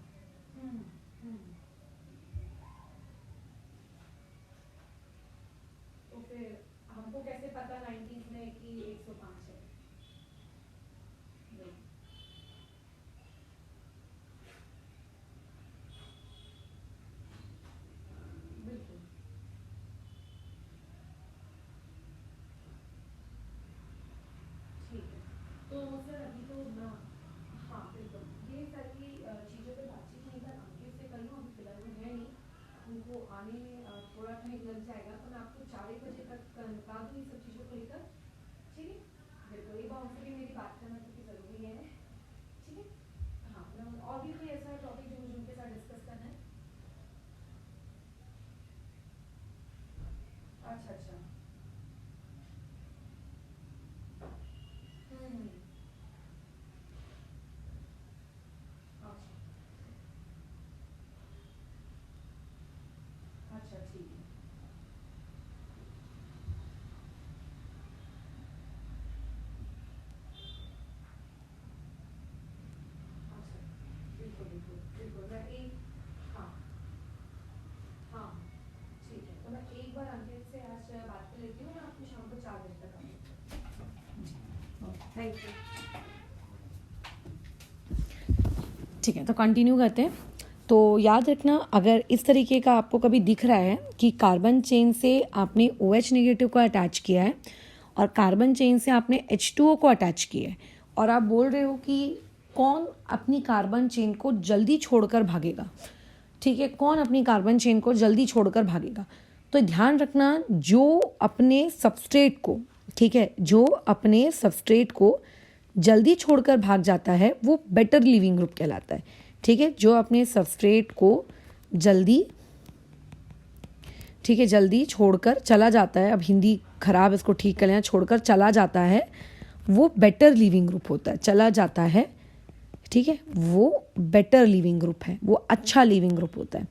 अच्छा अच्छा। हम्म। अच्छा अच्छा ठीक है। अच्छा बिल्कुल बिल्कुल बिल्कुल, मैं एक, हाँ हाँ ठीक है, तो मैं एक बार अंकित से आज बात कर लेती हूँ, मैं आपको शाम को 4 बजे तक आऊँगी। Thank you. ठीक है, तो कंटिन्यू करते हैं। तो याद रखना, अगर इस तरीके का आपको कभी दिख रहा है कि कार्बन चेन से आपने OH नेगेटिव को अटैच किया है और कार्बन चेन से आपने H2O को अटैच किया है, और आप बोल रहे हो कि कौन अपनी कार्बन चेन को जल्दी छोड़कर भागेगा, ठीक है, कौन अपनी कार्बन चेन को जल्दी छोड़कर भागेगा, तो ध्यान रखना, जो अपने सबस्ट्रेट को, ठीक है, जो अपने सबस्ट्रेट को जल्दी छोड़कर भाग जाता है वो बेटर लिविंग ग्रुप कहलाता है। ठीक है, जो अपने सबस्ट्रेट को जल्दी, ठीक है, जल्दी छोड़कर चला जाता है, अब हिंदी खराब, इसको ठीक कर लेना, छोड़कर चला जाता है, वो बेटर लिविंग ग्रुप होता है। चला जाता है, ठीक है, वो बेटर लिविंग ग्रुप है, वो अच्छा लिविंग ग्रुप होता है।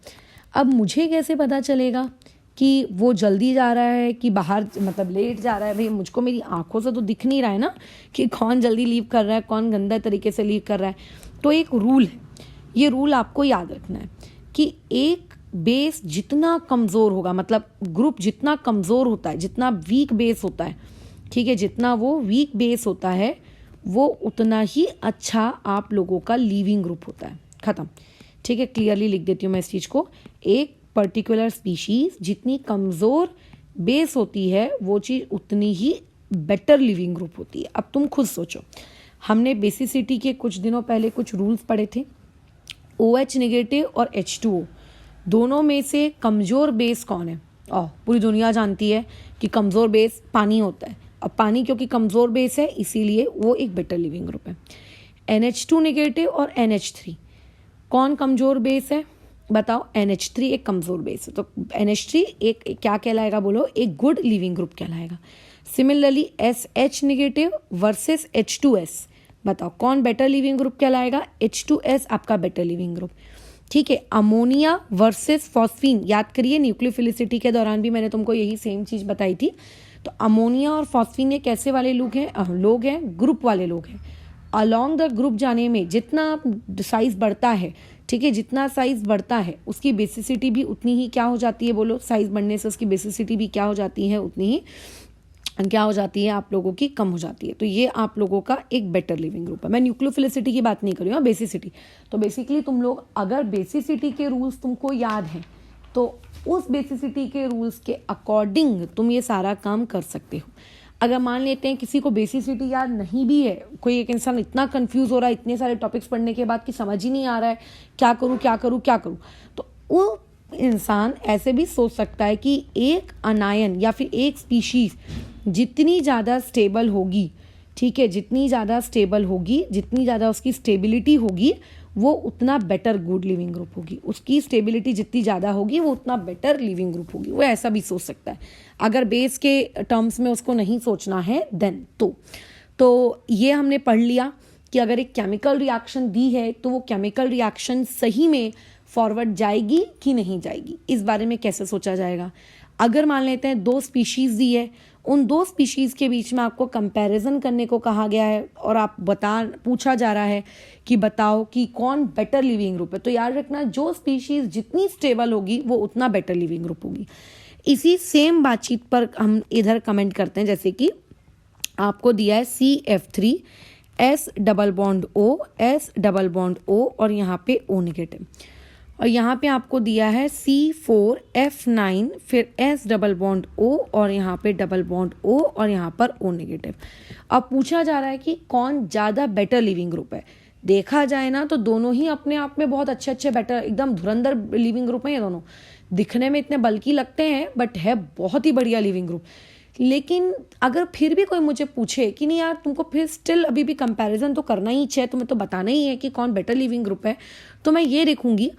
अब मुझे कैसे पता चलेगा कि वो जल्दी जा रहा है कि बाहर, मतलब लेट जा रहा है? भाई मुझको मेरी आंखों से तो दिख नहीं रहा है ना कि कौन जल्दी लीव कर रहा है, कौन गंदा तरीके से लीव कर रहा है। तो एक रूल है, ये रूल आपको याद रखना है कि एक बेस जितना कमज़ोर होगा, मतलब ग्रुप जितना कमज़ोर होता है, जितना वीक बेस होता है, ठीक है, जितना वो वीक बेस होता है, वो उतना ही अच्छा आप लोगों का लीविंग ग्रुप होता है। ख़त्म। ठीक है, क्लियरली लिख देती हूँ मैं इस चीज़ को। एक पर्टिकुलर स्पीशीज़ जितनी कमज़ोर बेस होती है, वो चीज़ उतनी ही बेटर लिविंग ग्रुप होती है। अब तुम खुद सोचो, हमने बेसिसिटी के कुछ दिनों पहले कुछ रूल्स पढ़े थे। OH नेगेटिव और H2O दोनों में से कमज़ोर बेस कौन है? पूरी दुनिया जानती है कि कमज़ोर बेस पानी होता है। अब पानी क्योंकि कमज़ोर बेस है, इसीलिए वो एक बेटर लिविंग ग्रुप है। NH2 नेगेटिव और NH3 कौन कमज़ोर बेस है? बताओ। NH3 एक कमज़ोर बेस है, तो NH3 एक क्या कहलाएगा? बोलो, एक गुड लिविंग ग्रुप कहलाएगा। Similarly SH negative versus H2S, बताओ कौन बेटर लिविंग ग्रुप कहलाएगा? H2S आपका बेटर लिविंग ग्रुप। ठीक है, अमोनिया वर्सेस फॉस्फीन, याद करिए न्यूक्लियोफिलिसिटी के दौरान भी मैंने तुमको यही सेम चीज़ बताई थी। तो अमोनिया और फॉस्फीन ये कैसे वाले लोग हैं? ग्रुप वाले लोग हैं। अलोंग द ग्रुप जाने में जितना साइज बढ़ता है, ठीक है, जितना साइज बढ़ता है उसकी बेसिसिटी भी उतनी ही क्या हो जाती है? बोलो, साइज बढ़ने से उसकी बेसिसिटी भी क्या हो जाती है? उतनी ही क्या हो जाती है? आप लोगों की कम हो जाती है। तो ये आप लोगों का एक बेटर लिविंग ग्रुप है। मैं न्यूक्लियोफिलिसिटी की बात नहीं कर रही हूँ, बेसिसिटी। तो बेसिकली तुम लोग अगर बेसिसिटी के रूल्स तुमको याद हैं तो उस बेसिसिटी के रूल्स के अकॉर्डिंग तुम ये सारा काम कर सकते हो। अगर मान लेते हैं किसी को बेसिसिटी याद नहीं भी है, कोई एक इंसान इतना कंफ्यूज हो रहा है इतने सारे टॉपिक्स पढ़ने के बाद कि समझ ही नहीं आ रहा है क्या करूँ क्या करूँ क्या करूँ, तो वो इंसान ऐसे भी सोच सकता है कि एक अनायन या फिर एक स्पीशीज जितनी ज़्यादा स्टेबल होगी, ठीक है, जितनी ज़्यादा स्टेबल होगी, जितनी ज़्यादा उसकी स्टेबिलिटी होगी, वो उतना बेटर गुड लिविंग ग्रुप होगी। उसकी स्टेबिलिटी जितनी ज़्यादा होगी वो उतना बेटर लिविंग ग्रुप होगी। वो ऐसा भी सोच सकता है। अगर बेस के टर्म्स में उसको नहीं सोचना है देन तो ये हमने पढ़ लिया कि अगर एक केमिकल रिएक्शन दी है तो वो केमिकल रिएक्शन सही में फॉरवर्ड जाएगी कि नहीं जाएगी, इस बारे में कैसे सोचा जाएगा। अगर मान लेते हैं 2 स्पीशीज़ दी है, उन 2 स्पीशीज़ के बीच में आपको कंपैरिजन करने को कहा गया है और आप पूछा जा रहा है कि बताओ कि कौन बेटर लिविंग ग्रुप है, तो याद रखना जो स्पीशीज़ जितनी स्टेबल होगी वो उतना बेटर लिविंग ग्रुप होगी। इसी सेम बातचीत पर हम इधर कमेंट करते हैं, जैसे कि आपको दिया है CF3 S double bond O और यहाँ पे O नेगेटिव, और यहाँ पे आपको दिया है C4F9 फिर S डबल बॉन्ड O और यहाँ पे डबल बॉन्ड O और यहाँ पर O नेगेटिव। अब पूछा जा रहा है कि कौन ज़्यादा बेटर लिविंग ग्रुप है। देखा जाए ना तो दोनों ही अपने आप में बहुत अच्छे बेटर, एकदम धुरंधर लिविंग ग्रुप हैं ये दोनों। दिखने में इतने बल्कि लगते हैं बट है बहुत ही बढ़िया लिविंग ग्रुप। लेकिन अगर फिर भी कोई मुझे पूछे कि नहीं यार तुमको फिर स्टिल अभी भी कंपैरिजन तो करना ही चाहिए, तुम्हें तो बताना ही है कि कौन बेटर लिविंग ग्रुप है, तो मैं ये देखूंगी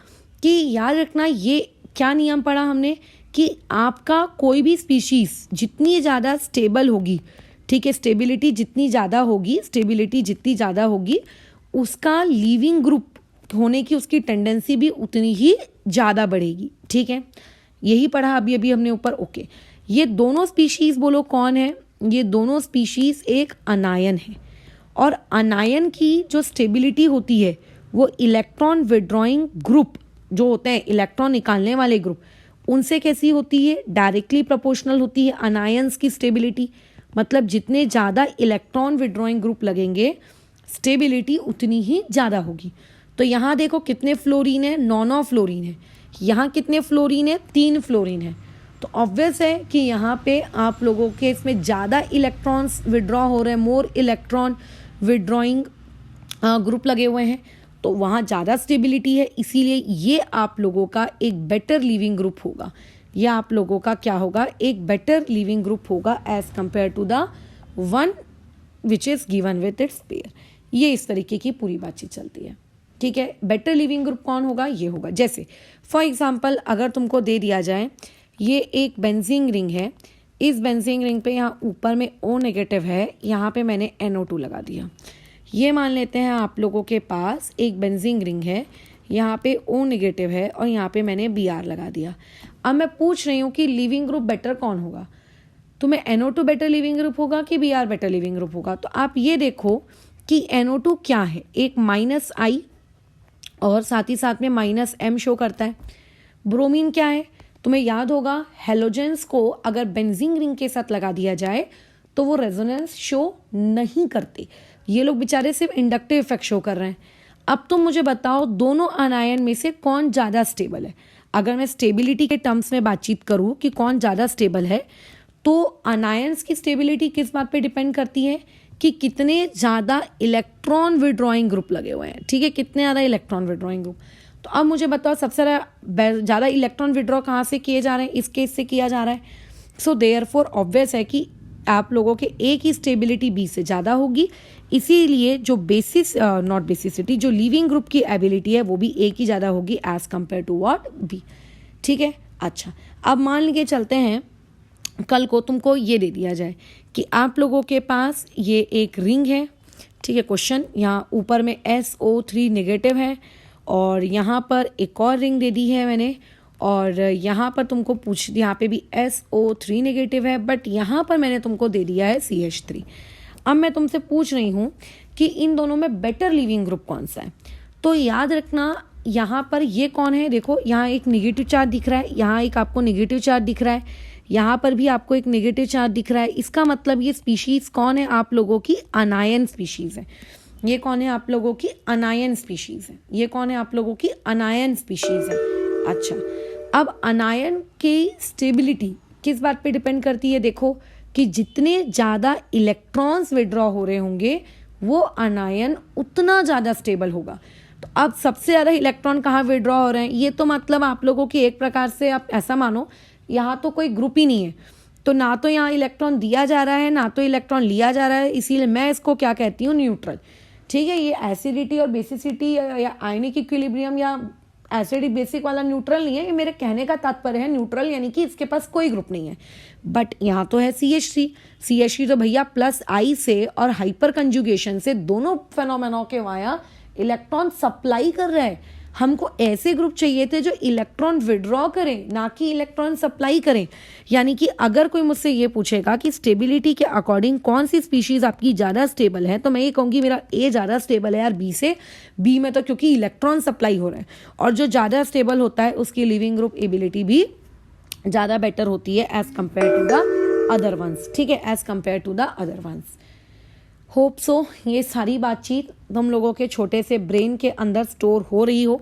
कि याद रखना ये क्या नियम पढ़ा हमने कि आपका कोई भी स्पीशीज़ जितनी ज़्यादा स्टेबल होगी, ठीक है, स्टेबिलिटी जितनी ज़्यादा होगी उसका लिविंग ग्रुप होने की उसकी टेंडेंसी भी उतनी ही ज़्यादा बढ़ेगी, ठीक है। यही पढ़ा अभी अभी हमने ऊपर। ओके, ये दोनों स्पीशीज़ बोलो कौन है? ये दोनों स्पीशीज़ एक अनायन है, और अनायन की जो स्टेबिलिटी होती है वो इलेक्ट्रॉन विड्रॉइंग ग्रुप जो होते हैं, इलेक्ट्रॉन निकालने वाले ग्रुप, उनसे कैसी होती है? डायरेक्टली प्रोपोर्शनल होती है अनायंस की स्टेबिलिटी। मतलब जितने ज़्यादा इलेक्ट्रॉन विड्रॉइंग ग्रुप लगेंगे स्टेबिलिटी उतनी ही ज़्यादा होगी। तो यहाँ देखो कितने फ्लोरीन है? 9 फ्लोरीन है। यहाँ कितने फ्लोरीन है? 3 फ्लोरीन है। तो ऑब्वियस है कि यहाँ पे आप लोगों के इसमें ज़्यादा इलेक्ट्रॉन्स विड्रॉ हो रहे हैं, मोर इलेक्ट्रॉन विड्रॉइंग ग्रुप लगे हुए हैं, तो वहाँ ज़्यादा स्टेबिलिटी है, इसीलिए ये आप लोगों का एक बेटर लिविंग ग्रुप होगा। ये आप लोगों का क्या होगा? एक बेटर लिविंग ग्रुप होगा as compare to the one which is given with its pair. ये इस तरीके की पूरी बातचीत चलती है, ठीक है। बेटर लिविंग ग्रुप कौन होगा? ये होगा। जैसे फॉर एग्जाम्पल अगर तुमको दे दिया जाए ये एक बेंजीन रिंग है, इस बेंजीन रिंग पे यहाँ ऊपर में O नेगेटिव है, यहाँ पे मैंने NO2 लगा दिया। ये मान लेते हैं आप लोगों के पास एक बेंजीन रिंग है, यहाँ पे O नेगेटिव है और यहाँ पे मैंने Br लगा दिया। अब मैं पूछ रही हूँ कि लिविंग ग्रुप बेटर कौन होगा? तुम्हें NO2 बेटर लिविंग ग्रुप होगा कि Br बेटर लिविंग ग्रुप होगा? तो आप ये देखो कि NO2 क्या है, एक -I और साथ ही साथ में -M शो करता है। ब्रोमीन क्या है? तुम्हें याद होगा हेलोजेंस को अगर बेंजीन रिंग के साथ लगा दिया जाए तो वो रेजोनेंस शो नहीं करते, ये लोग बेचारे सिर्फ इंडक्टिव इफेक्ट शो कर रहे हैं। अब तुम मुझे बताओ दोनों अनायन में से कौन ज़्यादा स्टेबल है? अगर मैं स्टेबिलिटी के टर्म्स में बातचीत करूँ कि कौन ज़्यादा स्टेबल है, तो अनायंस की स्टेबिलिटी किस बात पे डिपेंड करती है? कि कितने ज़्यादा इलेक्ट्रॉन विड्रॉइंग ग्रुप लगे हुए हैं, ठीक है, कितने ज़्यादा इलेक्ट्रॉन विड्रॉइंग ग्रुप। तो अब मुझे बताओ सबसे ज़्यादा इलेक्ट्रॉन विड्रॉ कहाँ से किए जा रहे हैं? इस केस से किया जा रहा है। सो देयरफॉर ऑब्वियस है कि आप लोगों के ए की स्टेबिलिटी बी से ज़्यादा होगी, इसीलिए जो बेसिस नॉट बेसिसिटी जो लिविंग ग्रुप की एबिलिटी है वो भी ए की ज़्यादा होगी as compare to what? B, ठीक है। अच्छा, अब मान के चलते हैं कल को तुमको ये दे दिया जाए कि आप लोगों के पास ये एक रिंग है, ठीक है। क्वेश्चन यहाँ ऊपर में SO3 नेगेटिव है और यहाँ पर एक और रिंग दे दी है मैंने, और यहाँ पर तुमको यहाँ पे भी SO3 नेगेटिव है, बट यहाँ पर मैंने तुमको दे दिया है CH3। अब मैं तुमसे पूछ रही हूँ कि इन दोनों में बेटर लिविंग ग्रुप कौन सा है? तो याद रखना यहाँ पर ये कौन है? देखो यहाँ एक निगेटिव चार्ज दिख रहा है, यहाँ एक आपको निगेटिव चार्ज दिख रहा है, यहाँ पर भी आपको एक नेगेटिव चार्ज दिख रहा है। इसका मतलब ये स्पीशीज़ कौन है? आप लोगों की अनायन स्पीशीज़ है। ये कौन है? आप लोगों की अनायन स्पीशीज़ है। ये कौन है? आप लोगों की अनायन स्पीशीज़ है। अच्छा, अब अनायन की स्टेबिलिटी किस बात पे डिपेंड करती है? देखो कि जितने ज़्यादा इलेक्ट्रॉन्स विड्रॉ हो रहे होंगे वो अनायन उतना ज़्यादा स्टेबल होगा। तो अब सबसे ज़्यादा इलेक्ट्रॉन कहाँ विड्रॉ हो रहे हैं? ये तो मतलब आप लोगों की एक प्रकार से आप ऐसा मानो यहाँ तो कोई ग्रुप ही नहीं है, तो ना तो यहाँ इलेक्ट्रॉन दिया जा रहा है ना तो इलेक्ट्रॉन लिया जा रहा है, इसीलिए मैं इसको क्या कहती हूँ? न्यूट्रल, ठीक है। ये एसिडिटी और बेसिसिटी या आयनिक इक्विलिब्रियम या एसिडिक बेसिक वाला न्यूट्रल नहीं है, ये मेरे कहने का तात्पर्य है न्यूट्रल यानी कि इसके पास कोई ग्रुप नहीं है। बट यहाँ तो है CH3 तो भैया +I से और हाइपर कंजुगेशन से दोनों फेनोमेनों के वाया इलेक्ट्रॉन सप्लाई कर रहा है। हमको ऐसे ग्रुप चाहिए थे जो इलेक्ट्रॉन विड्रॉ करें, ना कि इलेक्ट्रॉन सप्लाई करें। यानी कि अगर कोई मुझसे ये पूछेगा कि स्टेबिलिटी के अकॉर्डिंग कौन सी स्पीशीज़ आपकी ज़्यादा स्टेबल है, तो मैं ये कहूँगी मेरा ए ज़्यादा स्टेबल है यार बी से। बी में तो क्योंकि इलेक्ट्रॉन सप्लाई हो रहा है, और जो ज़्यादा स्टेबल होता है उसकी लिविंग ग्रुप एबिलिटी भी ज़्यादा बेटर होती है as compare to the other ones, ठीक है, as compare to the other ones. Hope so ये सारी बातचीत तुम लोगों के छोटे से ब्रेन के अंदर स्टोर हो रही हो।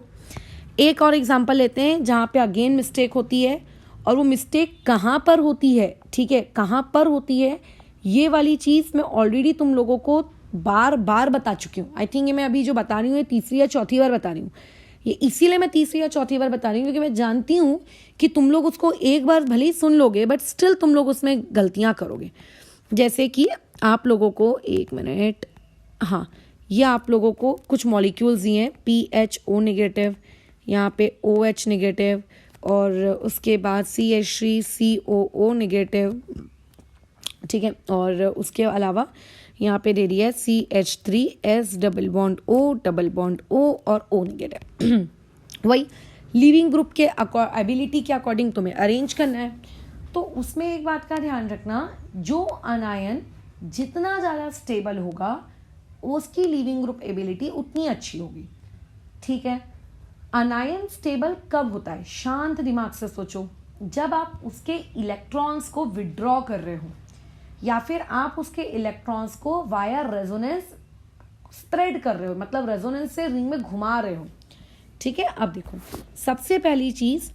एक और एग्जांपल लेते हैं जहाँ पे अगेन मिस्टेक होती है, और वो मिस्टेक कहाँ पर होती है, ठीक है, कहाँ पर होती है ये वाली चीज़ मैं ऑलरेडी तुम लोगों को बार बार बता चुकी हूँ। आई थिंक ये मैं अभी जो बता रही हूँ ये तीसरी या चौथी बार बता रही हूँ। ये इसीलिए मैं तीसरी या चौथी बार बता रही हूँ क्योंकि मैं जानती हूँ कि तुम लोग उसको एक बार भले ही सुन लोगे बट स्टिल तुम लोग उसमें गलतियाँ करोगे। जैसे कि आप लोगों को एक मिनट, हाँ, ये आप लोगों को कुछ मॉलिक्यूल्स दिए हैं PHO नेगेटिव, यहाँ पे OH नेगेटिव और उसके बाद CH3COO नेगेटिव, ठीक है। और उसके अलावा यहाँ पे दे दिया है CH3S डबल बॉन्ड O और O नेगेटिव। वही लिविंग ग्रुप के एबिलिटी के अकॉर्डिंग तुम्हें अरेंज करना है। तो उसमें एक बात का ध्यान रखना, जो अनायन जितना ज़्यादा स्टेबल होगा उसकी लिविंग ग्रुप एबिलिटी उतनी अच्छी होगी, ठीक है। अनायन स्टेबल कब होता है? शांत दिमाग से सोचो, जब आप उसके इलेक्ट्रॉन्स को विड्रॉ कर रहे हो या फिर आप उसके इलेक्ट्रॉन्स को वाया रेजोनेंस स्प्रेड कर रहे हो, मतलब रेजोनेंस से रिंग में घुमा रहे हो, ठीक है। अब देखो, सबसे पहली चीज,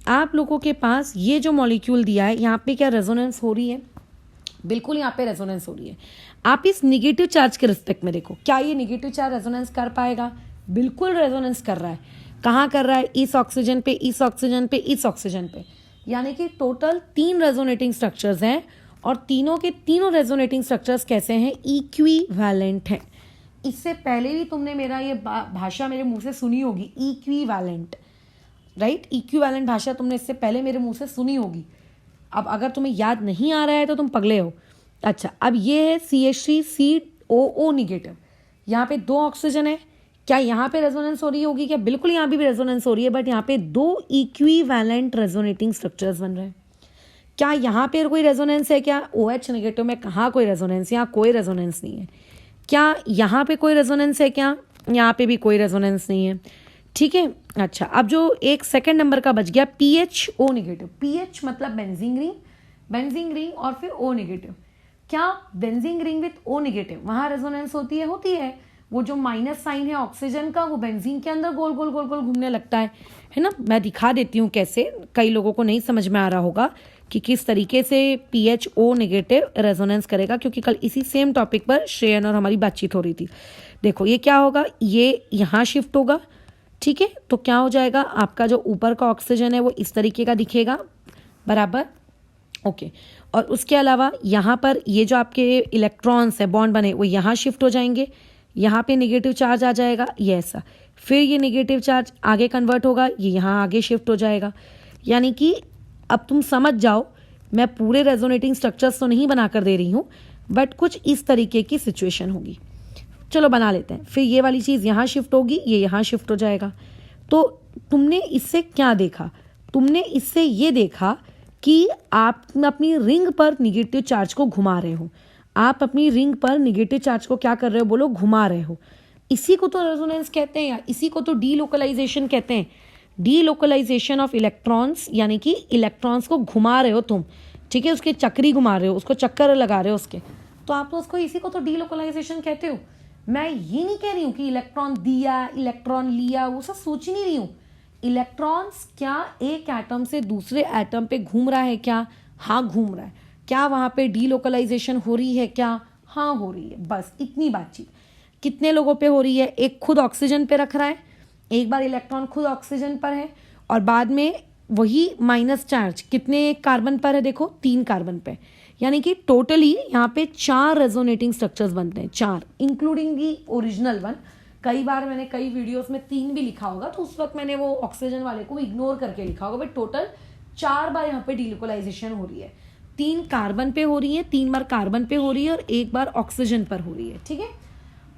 आप लोगों के पास ये जो मॉलिक्यूल दिया है, यहाँ पे क्या रेजोनेंस हो रही है? बिल्कुल यहाँ पे रेजोनेंस हो रही है। आप इस निगेटिव चार्ज के रिस्पेक्ट में देखो, क्या ये निगेटिव चार्ज रेजोनेंस कर पाएगा? बिल्कुल रेजोनेंस कर रहा है। कहाँ कर रहा है? इस ऑक्सीजन पे, इस ऑक्सीजन पे, इस ऑक्सीजन पे। यानी कि टोटल 3 रेजोनेटिंग स्ट्रक्चर्स हैं और तीनों के तीनों रेजोनेटिंग स्ट्रक्चर्स कैसे हैं? इक्विवेलेंट हैं। इससे पहले भी तुमने मेरा ये भाषा मेरे मुंह से सुनी होगी, इक्विवेलेंट, राइट। इक्विवेलेंट भाषा तुमने इससे पहले मेरे मुंह से सुनी होगी। अब अगर तुम्हें याद नहीं आ रहा है तो तुम पगले हो। अच्छा, अब ये है CH3COO नेगेटिव, यहाँ पे 2 ऑक्सीजन है। क्या यहाँ पे रेजोनेंस हो रही होगी? क्या बिल्कुल यहाँ भी रेजोनेंस हो रही है, बट यहाँ पे 2 इक्विवेलेंट रेजोनेटिंग स्ट्रक्चर्स बन रहे हैं। क्या यहाँ पे कोई रेजोनेंस है? क्या OH नेगेटिव में कहाँ कोई रेजोनेंस? यहाँ कोई रेजोनेंस नहीं है। क्या यहाँ पे कोई रेजोनेंस है? क्या यहाँ पे भी कोई रेजोनेंस नहीं है, ठीक है। अच्छा, अब जो एक सेकंड नंबर का बच गया PHO नेगेटिव। PH मतलब बेंजीन रिंग और फिर O नेगेटिव। क्या benzene ring with O negative वहाँ रेजोनेंस होती है? होती है। वो जो माइनस साइन है ऑक्सीजन का, वो बेंजीन के अंदर गोल गोल गोल गोल घूमने लगता है ना। मैं दिखा देती हूँ कैसे, कई लोगों को नहीं समझ में आ रहा होगा कि किस तरीके से PHO नेगेटिव रेजोनेंस करेगा, क्योंकि कल इसी सेम टॉपिक पर श्रेयन और हमारी बातचीत हो रही थी। देखो, ये क्या होगा? ये यहाँ शिफ्ट होगा, ठीक है। तो क्या हो जाएगा? आपका जो ऊपर का ऑक्सीजन है वो इस तरीके का दिखेगा, बराबर, ओके। और उसके अलावा यहाँ पर ये जो आपके इलेक्ट्रॉन्स है बॉन्ड बने, वो यहाँ शिफ्ट हो जाएंगे, यहाँ पे नेगेटिव चार्ज आ जाएगा, ये ऐसा। फिर ये नेगेटिव चार्ज आगे कन्वर्ट होगा, ये यहाँ आगे शिफ्ट हो जाएगा। यानी कि अब तुम समझ जाओ, मैं पूरे रेजोनेटिंग स्ट्रक्चर्स तो नहीं बना कर दे रही हूँ, बट कुछ इस तरीके की सिचुएशन होगी। चलो बना लेते हैं। फिर ये वाली चीज़ यहाँ शिफ्ट होगी, ये यहाँ शिफ्ट हो जाएगा। तो तुमने इससे क्या देखा? तुमने इससे ये देखा कि आप अपनी रिंग पर निगेटिव चार्ज को घुमा रहे हो। आप अपनी रिंग पर निगेटिव चार्ज को क्या कर रहे हो? बोलो, घुमा रहे हो। इसी को तो रेजोनेंस कहते हैं, या इसी को तो डीलोकलाइजेशन कहते हैं। डीलोकलाइजेशन ऑफ इलेक्ट्रॉन्स, यानी कि इलेक्ट्रॉन्स को घुमा रहे हो तुम, ठीक है। उसके चक्री घुमा रहे हो, उसको चक्कर लगा रहे हो उसके, तो आप तो उसको इसी को तो डीलोकलाइजेशन कहते हो। मैं ये नहीं कह रही हूँ कि इलेक्ट्रॉन दिया, इलेक्ट्रॉन लिया, वो सब सोच ही नहीं रही हूँ। इलेक्ट्रॉन्स क्या एक एटम से दूसरे एटम पे घूम रहा है? क्या? हाँ, घूम रहा है। क्या वहाँ पे डीलोकलाइजेशन हो रही है? क्या? हाँ, हो रही है। बस इतनी बातचीत। कितने लोगों पे हो रही है? एक खुद ऑक्सीजन पे रख रहा है, एक बार इलेक्ट्रॉन खुद ऑक्सीजन पर है और बाद में वही माइनस चार्ज कितने कार्बन पर है? देखो, 3 कार्बन पे। यानी कि टोटली यहाँ पे 4 रेजोनेटिंग स्ट्रक्चर्स बनते हैं, 4, इंक्लूडिंग दी ओरिजिनल वन। कई बार मैंने कई वीडियोस में 3 भी लिखा होगा, तो उस वक्त मैंने वो ऑक्सीजन वाले को इग्नोर करके लिखा होगा, बट टोटल 4 बार यहाँ पे डीलोकलाइजेशन हो रही है। 3 कार्बन पे हो रही है, 3 बार कार्बन पे हो रही है और 1 बार ऑक्सीजन पर हो रही है, ठीक है।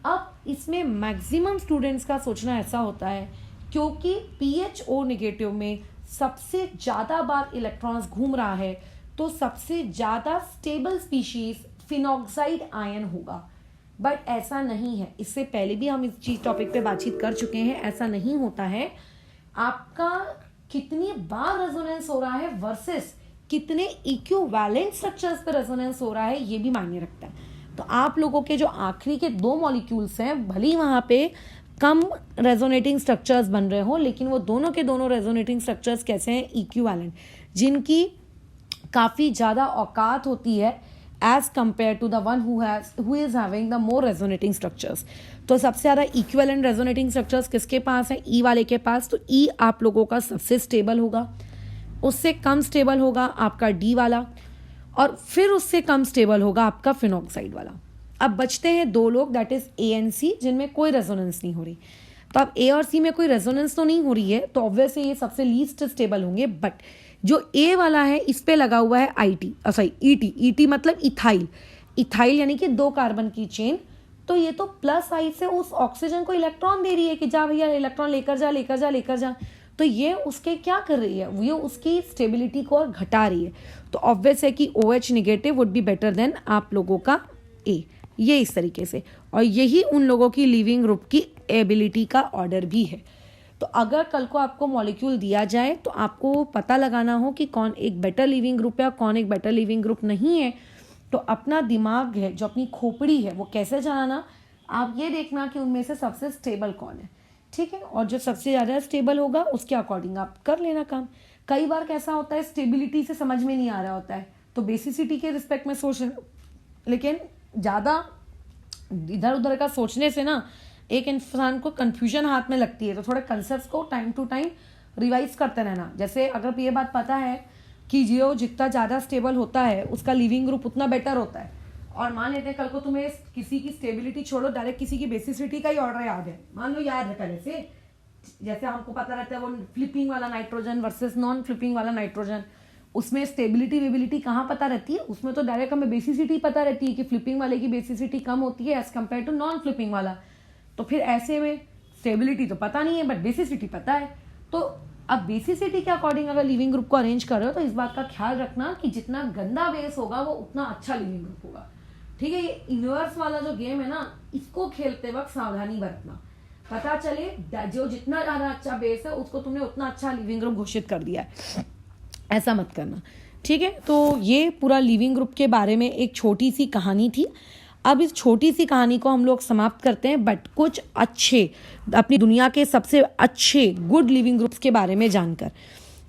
अब इसमें मैक्सिमम स्टूडेंट्स का सोचना ऐसा होता है, क्योंकि PHO नेगेटिव में सबसे ज़्यादा बार इलेक्ट्रॉन्स घूम रहा है, तो सबसे ज़्यादा स्टेबल स्पीशीज फिनॉक्साइड आयन होगा। बट ऐसा नहीं है, इससे पहले भी हम इस चीज टॉपिक पे बातचीत कर चुके हैं। ऐसा नहीं होता है। आपका कितनी बार रेजोनेंस हो रहा है वर्सेस कितने इक्विवेलेंट स्ट्रक्चर्स पे रेजोनेंस हो रहा है, ये भी मायने रखता है। तो आप लोगों के जो आखिरी के 2 मॉलिक्यूल्स हैं, भले ही वहाँ पे कम रेजोनेटिंग स्ट्रक्चर्स बन रहे हो, लेकिन वो दोनों के दोनों रेजोनेटिंग स्ट्रक्चर्स कैसे हैं? इक्विवेलेंट, जिनकी काफ़ी ज़्यादा औकात होती है as compare to the one who is having the more resonating structures. तो सबसे ज़्यादा इक्विवेलेंट रेजोनेटिंग स्ट्रक्चर्स किसके पास है? ई वाले के पास। तो ई आप लोगों का सबसे स्टेबल होगा, उससे कम स्टेबल होगा आपका डी वाला, और फिर उससे कम स्टेबल होगा आपका फिनॉक्साइड वाला। अब बचते हैं 2 लोग, दैट इज ANC, जिनमें कोई रेजोनेंस नहीं हो रही। तो अब ए और सी में कोई रेजोनेंस तो नहीं हो रही है, तो ऑब्वियसली ये सबसे लीस्ट स्टेबल होंगे। बट जो ए वाला है इस पे लगा हुआ है आईटी, सॉरी ईटी, ईटी मतलब इथाइल, इथाइल यानी कि 2 कार्बन की चेन। तो ये तो प्लस आई से उस ऑक्सीजन को इलेक्ट्रॉन दे रही है कि जा भैया इलेक्ट्रॉन लेकर जा लेकर जा लेकर जा। तो ये उसके क्या कर रही है, ये उसकी स्टेबिलिटी को और घटा रही है। तो ऑब्वियस है कि OH negative would be better than आप लोगों का ए, ये इस तरीके से। और यही उन लोगों की लिविंग ग्रुप की एबिलिटी का ऑर्डर भी है। तो अगर कल को आपको मॉलिक्यूल दिया जाए तो आपको पता लगाना हो कि कौन एक बेटर लिविंग ग्रुप है और कौन एक बेटर लिविंग ग्रुप नहीं है, तो अपना दिमाग है, जो अपनी खोपड़ी है, वो कैसे चलाना, आप ये देखना कि उनमें से सबसे स्टेबल कौन है, ठीक है। और जो सबसे ज़्यादा स्टेबल होगा उसके अकॉर्डिंग आप कर लेना काम। कई बार कैसा होता है, स्टेबिलिटी से समझ में नहीं आ रहा होता है तो बेसिसिटी के रिस्पेक्ट में सोच, लेकिन ज़्यादा इधर उधर का सोचने से ना एक इंसान को कंफ्यूजन हाथ में लगती है। तो थोड़े कंसेप्ट को टाइम टू टाइम रिवाइज करते रहना। जैसे अगर ये बात पता है कि जो जितना ज़्यादा स्टेबल होता है उसका लिविंग ग्रुप उतना बेटर होता है, और मान लेते हैं कल को तुम्हें किसी की स्टेबिलिटी छोड़ो, डायरेक्ट किसी की बेसिसिटी का ही ऑर्डर याद है, मान लो याद है पहले से, जैसे हमको पता रहता है वो फ्लिपिंग वाला नाइट्रोजन वर्सेस नॉन फ्लिपिंग वाला नाइट्रोजन, उसमें स्टेबिलिटी वेबिलिटी कहाँ पता रहती है, उसमें तो डायरेक्ट हमें बेसिसिटी पता रहती है कि फ्लिपिंग वाले की बेसिसिटी कम होती है as compare to non flipping वाला। तो फिर ऐसे में स्टेबिलिटी तो पता नहीं है बट बेसिसिटी पता है। तो अब बेसिसिटी के अकॉर्डिंग अगर लिविंग ग्रुप को अरेंज कर रहे हो तो इस बात का ख्याल रखना कि जितना गंदा बेस होगा वो उतना अच्छा लिविंग ग्रुप होगा, ठीक है। ये इनवर्स वाला जो गेम है ना, इसको खेलते वक्त सावधानी बरतना, पता चले जो जितना ज्यादा अच्छा बेस है उसको तुमने उतना अच्छा लिविंग ग्रुप घोषित कर दिया है, ऐसा मत करना, ठीक है। तो ये पूरा लिविंग ग्रुप के बारे में एक छोटी सी कहानी थी। अब इस छोटी सी कहानी को हम लोग समाप्त करते हैं, बट कुछ अच्छे अपनी दुनिया के सबसे अच्छे गुड लिविंग ग्रुप्स के बारे में जानकर,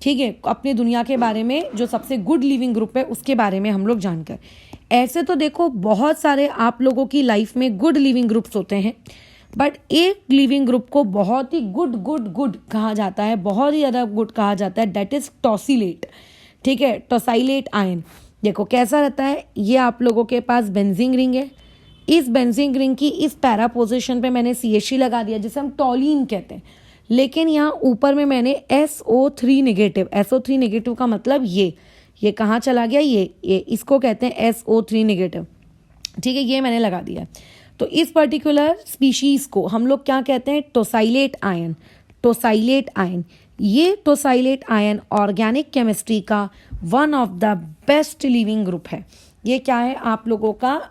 ठीक है, अपनी दुनिया के बारे में जो सबसे गुड लिविंग ग्रुप है उसके बारे में हम लोग जानकर। ऐसे तो देखो बहुत सारे आप लोगों की लाइफ में गुड लिविंग ग्रुप्स होते हैं, बट एक लिविंग ग्रुप को बहुत ही गुड कहा जाता है, बहुत ही ज़्यादा गुड कहा जाता है, दैट इज टॉसिलेट, ठीक है, टॉसाइलेट आयन। देखो कैसा रहता है, ये आप लोगों के पास बेंजीन रिंग है, इस बेंजीन रिंग की इस पैरा पोजीशन पे मैंने CH3 लगा दिया जिसे हम टॉलिन कहते हैं, लेकिन यहाँ ऊपर में मैंने SO3 नेगेटिव, SO3 नेगेटिव का मतलब ये कहाँ चला गया, ये इसको कहते हैं SO3 नेगेटिव, ठीक है, ये मैंने लगा दिया। तो इस पर्टिकुलर स्पीशीज को हम लोग क्या कहते हैं, टोसाइलेट आयन, टोसाइलेट आयन। ये टोसाइलेट आयन ऑर्गेनिक केमिस्ट्री का one of the best living group है। ये क्या है, आप लोगों का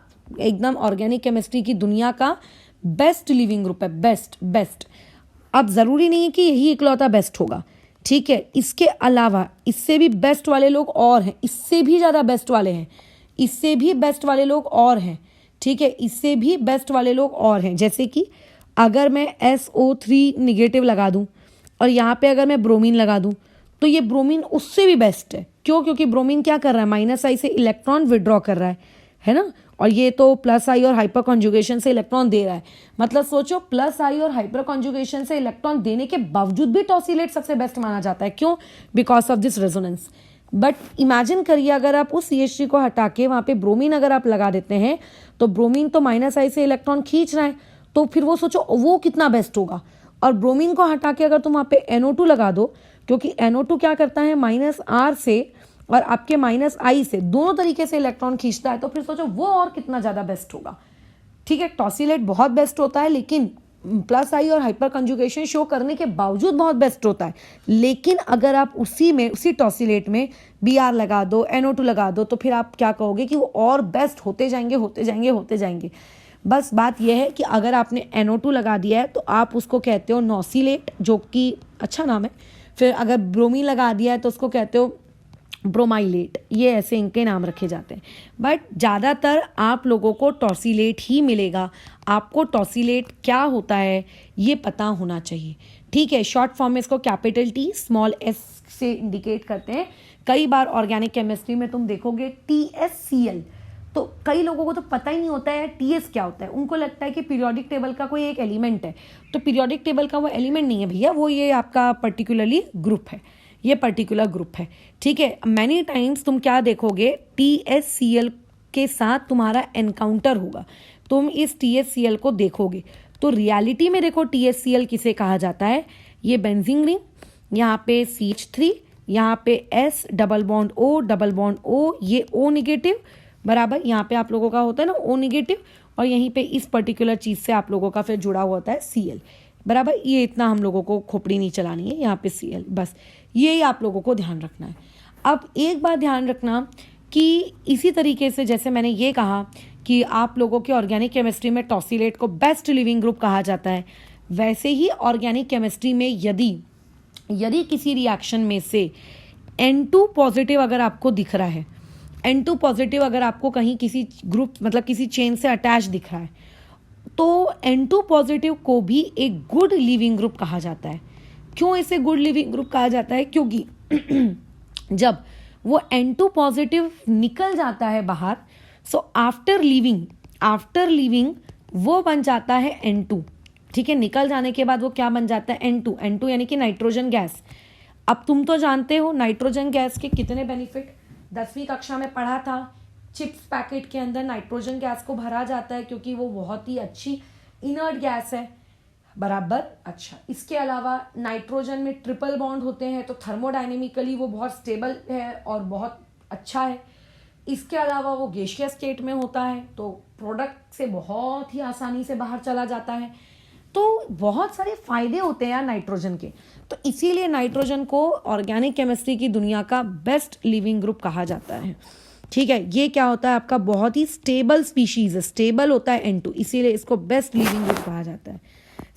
एकदम ऑर्गेनिक केमिस्ट्री की दुनिया का बेस्ट लिविंग ग्रुप है, बेस्ट। अब ज़रूरी नहीं है कि यही इकलौता बेस्ट होगा, ठीक है, इसके अलावा इससे भी बेस्ट वाले लोग और हैं, इससे भी ज़्यादा बेस्ट वाले हैं, इससे भी बेस्ट वाले लोग और हैं, ठीक है, इससे भी बेस्ट वाले लोग और हैं। जैसे कि अगर मैं SO3 निगेटिव लगा दूं और यहाँ पे अगर मैं ब्रोमीन लगा दूं तो ये ब्रोमीन उससे भी बेस्ट है। क्यों? क्योंकि ब्रोमीन क्या कर रहा है, -I से इलेक्ट्रॉन विड्रॉ कर रहा है ना, और ये तो +I और हाइपर कॉन्जुगेशन से इलेक्ट्रॉन दे रहा है। मतलब सोचो +I और हाइपर कॉन्जुगेशन से इलेक्ट्रॉन देने के बावजूद भी टॉसिलेट सबसे बेस्ट माना जाता है। क्यों? Because of this resonance. But imagine करिए अगर आप उस CH3 को हटा के वहाँ पे ब्रोमीन अगर आप लगा देते हैं तो ब्रोमीन तो -I से इलेक्ट्रॉन खींच रहा है, तो फिर वो सोचो वो कितना बेस्ट होगा। और ब्रोमीन को हटा के अगर तुम वहाँ पे NO2 लगा दो, क्योंकि NO2 क्या करता है, -R से और आपके -I से दोनों तरीके से इलेक्ट्रॉन खींचता है, तो फिर सोचो वो और कितना ज़्यादा बेस्ट होगा, ठीक है। टॉसिलेट बहुत बेस्ट होता है, लेकिन +I और हाइपर कंजुगेशन शो करने के बावजूद बहुत बेस्ट होता है। लेकिन अगर आप उसी टॉसिलेट में Br लगा दो, NO2 लगा दो, तो फिर आप क्या कहोगे कि वो और बेस्ट होते जाएंगे। बस बात यह है कि अगर आपने NO2 लगा दिया है तो आप उसको कहते हो नॉसिलेट, जो कि अच्छा नाम है। फिर अगर ब्रोमीन लगा दिया है तो उसको कहते हो ब्रोमाइलेट, ये ऐसे इनके नाम रखे जाते हैं। बट ज़्यादातर आप लोगों को टॉसिलेट ही मिलेगा। आपको टॉसिलेट क्या होता है ये पता होना चाहिए, ठीक है। शॉर्ट फॉर्म में इसको T स्मॉल s से इंडिकेट करते हैं। कई बार ऑर्गेनिक केमिस्ट्री में तुम देखोगे TSCl, तो कई लोगों को तो पता ही नहीं होता है TS क्या होता है। उनको लगता है कि पीरियोडिक टेबल का कोई एक एलिमेंट है, तो पीरियोडिक टेबल का वो एलिमेंट नहीं है भैया, वो ये आपका पर्टिकुलरली ग्रुप है, ये पर्टिकुलर ग्रुप है, ठीक है। मैनी टाइम्स तुम क्या देखोगे, TSCl के साथ तुम्हारा एनकाउंटर होगा। तुम इस THCl को देखोगे तो रियलिटी में देखो THCl किसे कहा जाता है, ये बेंजीन रिंग, यहाँ पे CH3, यहाँ पे S डबल बॉन्ड O, ये O नेगेटिव बराबर, यहाँ पे आप लोगों का होता है ना O नेगेटिव, और यहीं पे इस पर्टिकुलर चीज़ से आप लोगों का फिर जुड़ा हुआ होता है Cl बराबर। ये इतना हम लोगों को खोपड़ी नहीं चलानी है, यहाँ पे Cl, बस ये आप लोगों को ध्यान रखना है। अब एक बात ध्यान रखना कि इसी तरीके से जैसे मैंने ये कहा कि आप लोगों के ऑर्गेनिक केमिस्ट्री में टॉसिलेट को बेस्ट लिविंग ग्रुप कहा जाता है, वैसे ही ऑर्गेनिक केमिस्ट्री में यदि किसी रिएक्शन में से N2 पॉजिटिव अगर आपको दिख रहा है, N2 पॉजिटिव अगर आपको कहीं किसी ग्रुप मतलब किसी चेन से अटैच दिख रहा है, तो N2 पॉजिटिव को भी एक गुड लिविंग ग्रुप कहा जाता है। क्यों इसे गुड लिविंग ग्रुप कहा जाता है? क्योंकि जब वो N2 पॉजिटिव निकल जाता है बाहर, सो आफ्टर लीविंग वो बन जाता है N2, ठीक है। निकल जाने के बाद वो क्या बन जाता है? N2 यानी कि नाइट्रोजन गैस। अब तुम तो जानते हो नाइट्रोजन गैस के कितने बेनिफिट, 10वीं कक्षा में पढ़ा था। चिप्स पैकेट के अंदर नाइट्रोजन गैस को भरा जाता है क्योंकि वो बहुत ही अच्छी इनर्ट गैस है बराबर। अच्छा, इसके अलावा नाइट्रोजन में ट्रिपल बॉन्ड होते हैं तो थर्मोडायनेमिकली वो बहुत स्टेबल है और बहुत अच्छा है। इसके अलावा वो गैसियस स्टेट में होता है तो प्रोडक्ट से बहुत ही आसानी से बाहर चला जाता है। तो बहुत सारे फायदे होते हैं यार नाइट्रोजन के, तो इसीलिए नाइट्रोजन को ऑर्गेनिक केमिस्ट्री की दुनिया का बेस्ट लिविंग ग्रुप कहा जाता है, ठीक है। ये क्या होता है आपका बहुत ही स्टेबल स्पीशीज है, स्टेबल होता है N2, इसीलिए इसको बेस्ट लिविंग ग्रुप कहा जाता है।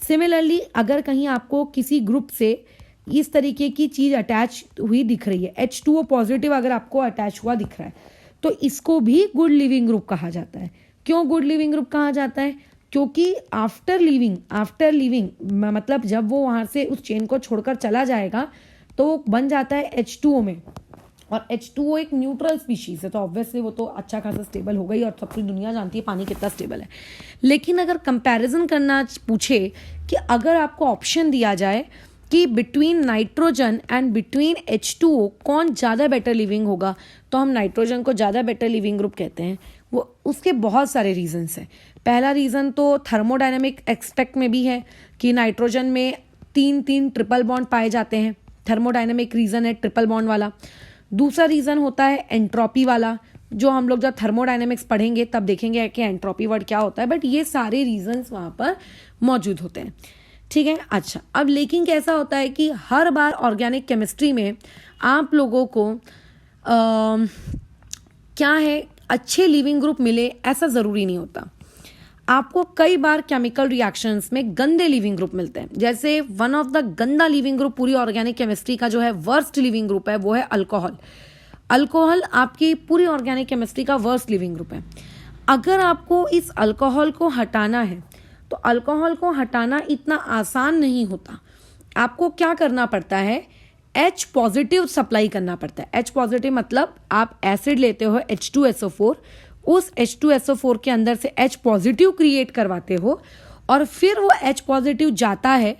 सिमिलरली अगर कहीं आपको किसी ग्रुप से इस तरीके की चीज़ अटैच हुई दिख रही है, H2O पॉजिटिव अगर आपको अटैच हुआ दिख रहा है, तो इसको भी गुड लिविंग ग्रुप कहा जाता है। क्यों गुड लिविंग ग्रुप कहा जाता है? क्योंकि आफ्टर लिविंग मतलब जब वो वहाँ से उस चेन को छोड़कर चला जाएगा तो वो बन जाता है H2O में, और H2O एक न्यूट्रल स्पीशीज है तो ऑब्वियसली वो तो अच्छा खासा स्टेबल हो गई, और सब पूरी दुनिया जानती है पानी कितना स्टेबल है। लेकिन अगर कंपैरिजन करना पूछे कि अगर आपको ऑप्शन दिया जाए कि between nitrogen and between H2O कौन ज़्यादा बेटर लिविंग होगा, तो हम नाइट्रोजन को ज़्यादा बेटर लिविंग ग्रुप कहते हैं। वो उसके बहुत सारे रीजंस हैं। पहला रीज़न तो थर्मोडायनेमिक एक्सपेक्ट में भी है कि नाइट्रोजन में 3 ट्रिपल बॉन्ड पाए जाते हैं, थर्मोडायनेमिक रीज़न है ट्रिपल बॉन्ड वाला। दूसरा रीज़न होता है एंट्रोपी वाला, जो हम लोग जब थर्मोडायनेमिक्स पढ़ेंगे तब देखेंगे कि एंट्रोपी वर्ड क्या होता है, बट ये सारे रीजंस वहाँ पर मौजूद होते हैं, ठीक है। अच्छा, अब लेकिन कैसा होता है कि हर बार ऑर्गेनिक केमिस्ट्री में आप लोगों को क्या है अच्छे लिविंग ग्रुप मिले ऐसा ज़रूरी नहीं होता। आपको कई बार केमिकल रिएक्शंस में गंदे लिविंग ग्रुप मिलते हैं। जैसे वन ऑफ द गंदा लिविंग ग्रुप पूरी ऑर्गेनिक केमिस्ट्री का जो है वर्स्ट लिविंग ग्रुप है वो है अल्कोहल। अल्कोहल आपकी पूरी ऑर्गेनिक केमिस्ट्री का वर्स्ट लिविंग ग्रुप है। अगर आपको इस अल्कोहल को हटाना है तो अल्कोहल को हटाना इतना आसान नहीं होता। आपको क्या करना पड़ता है? H पॉजिटिव सप्लाई करना पड़ता है। H पॉजिटिव मतलब आप एसिड लेते हो H2SO4, उस H2SO4 के अंदर से H पॉजिटिव क्रिएट करवाते हो और फिर वो H पॉजिटिव जाता है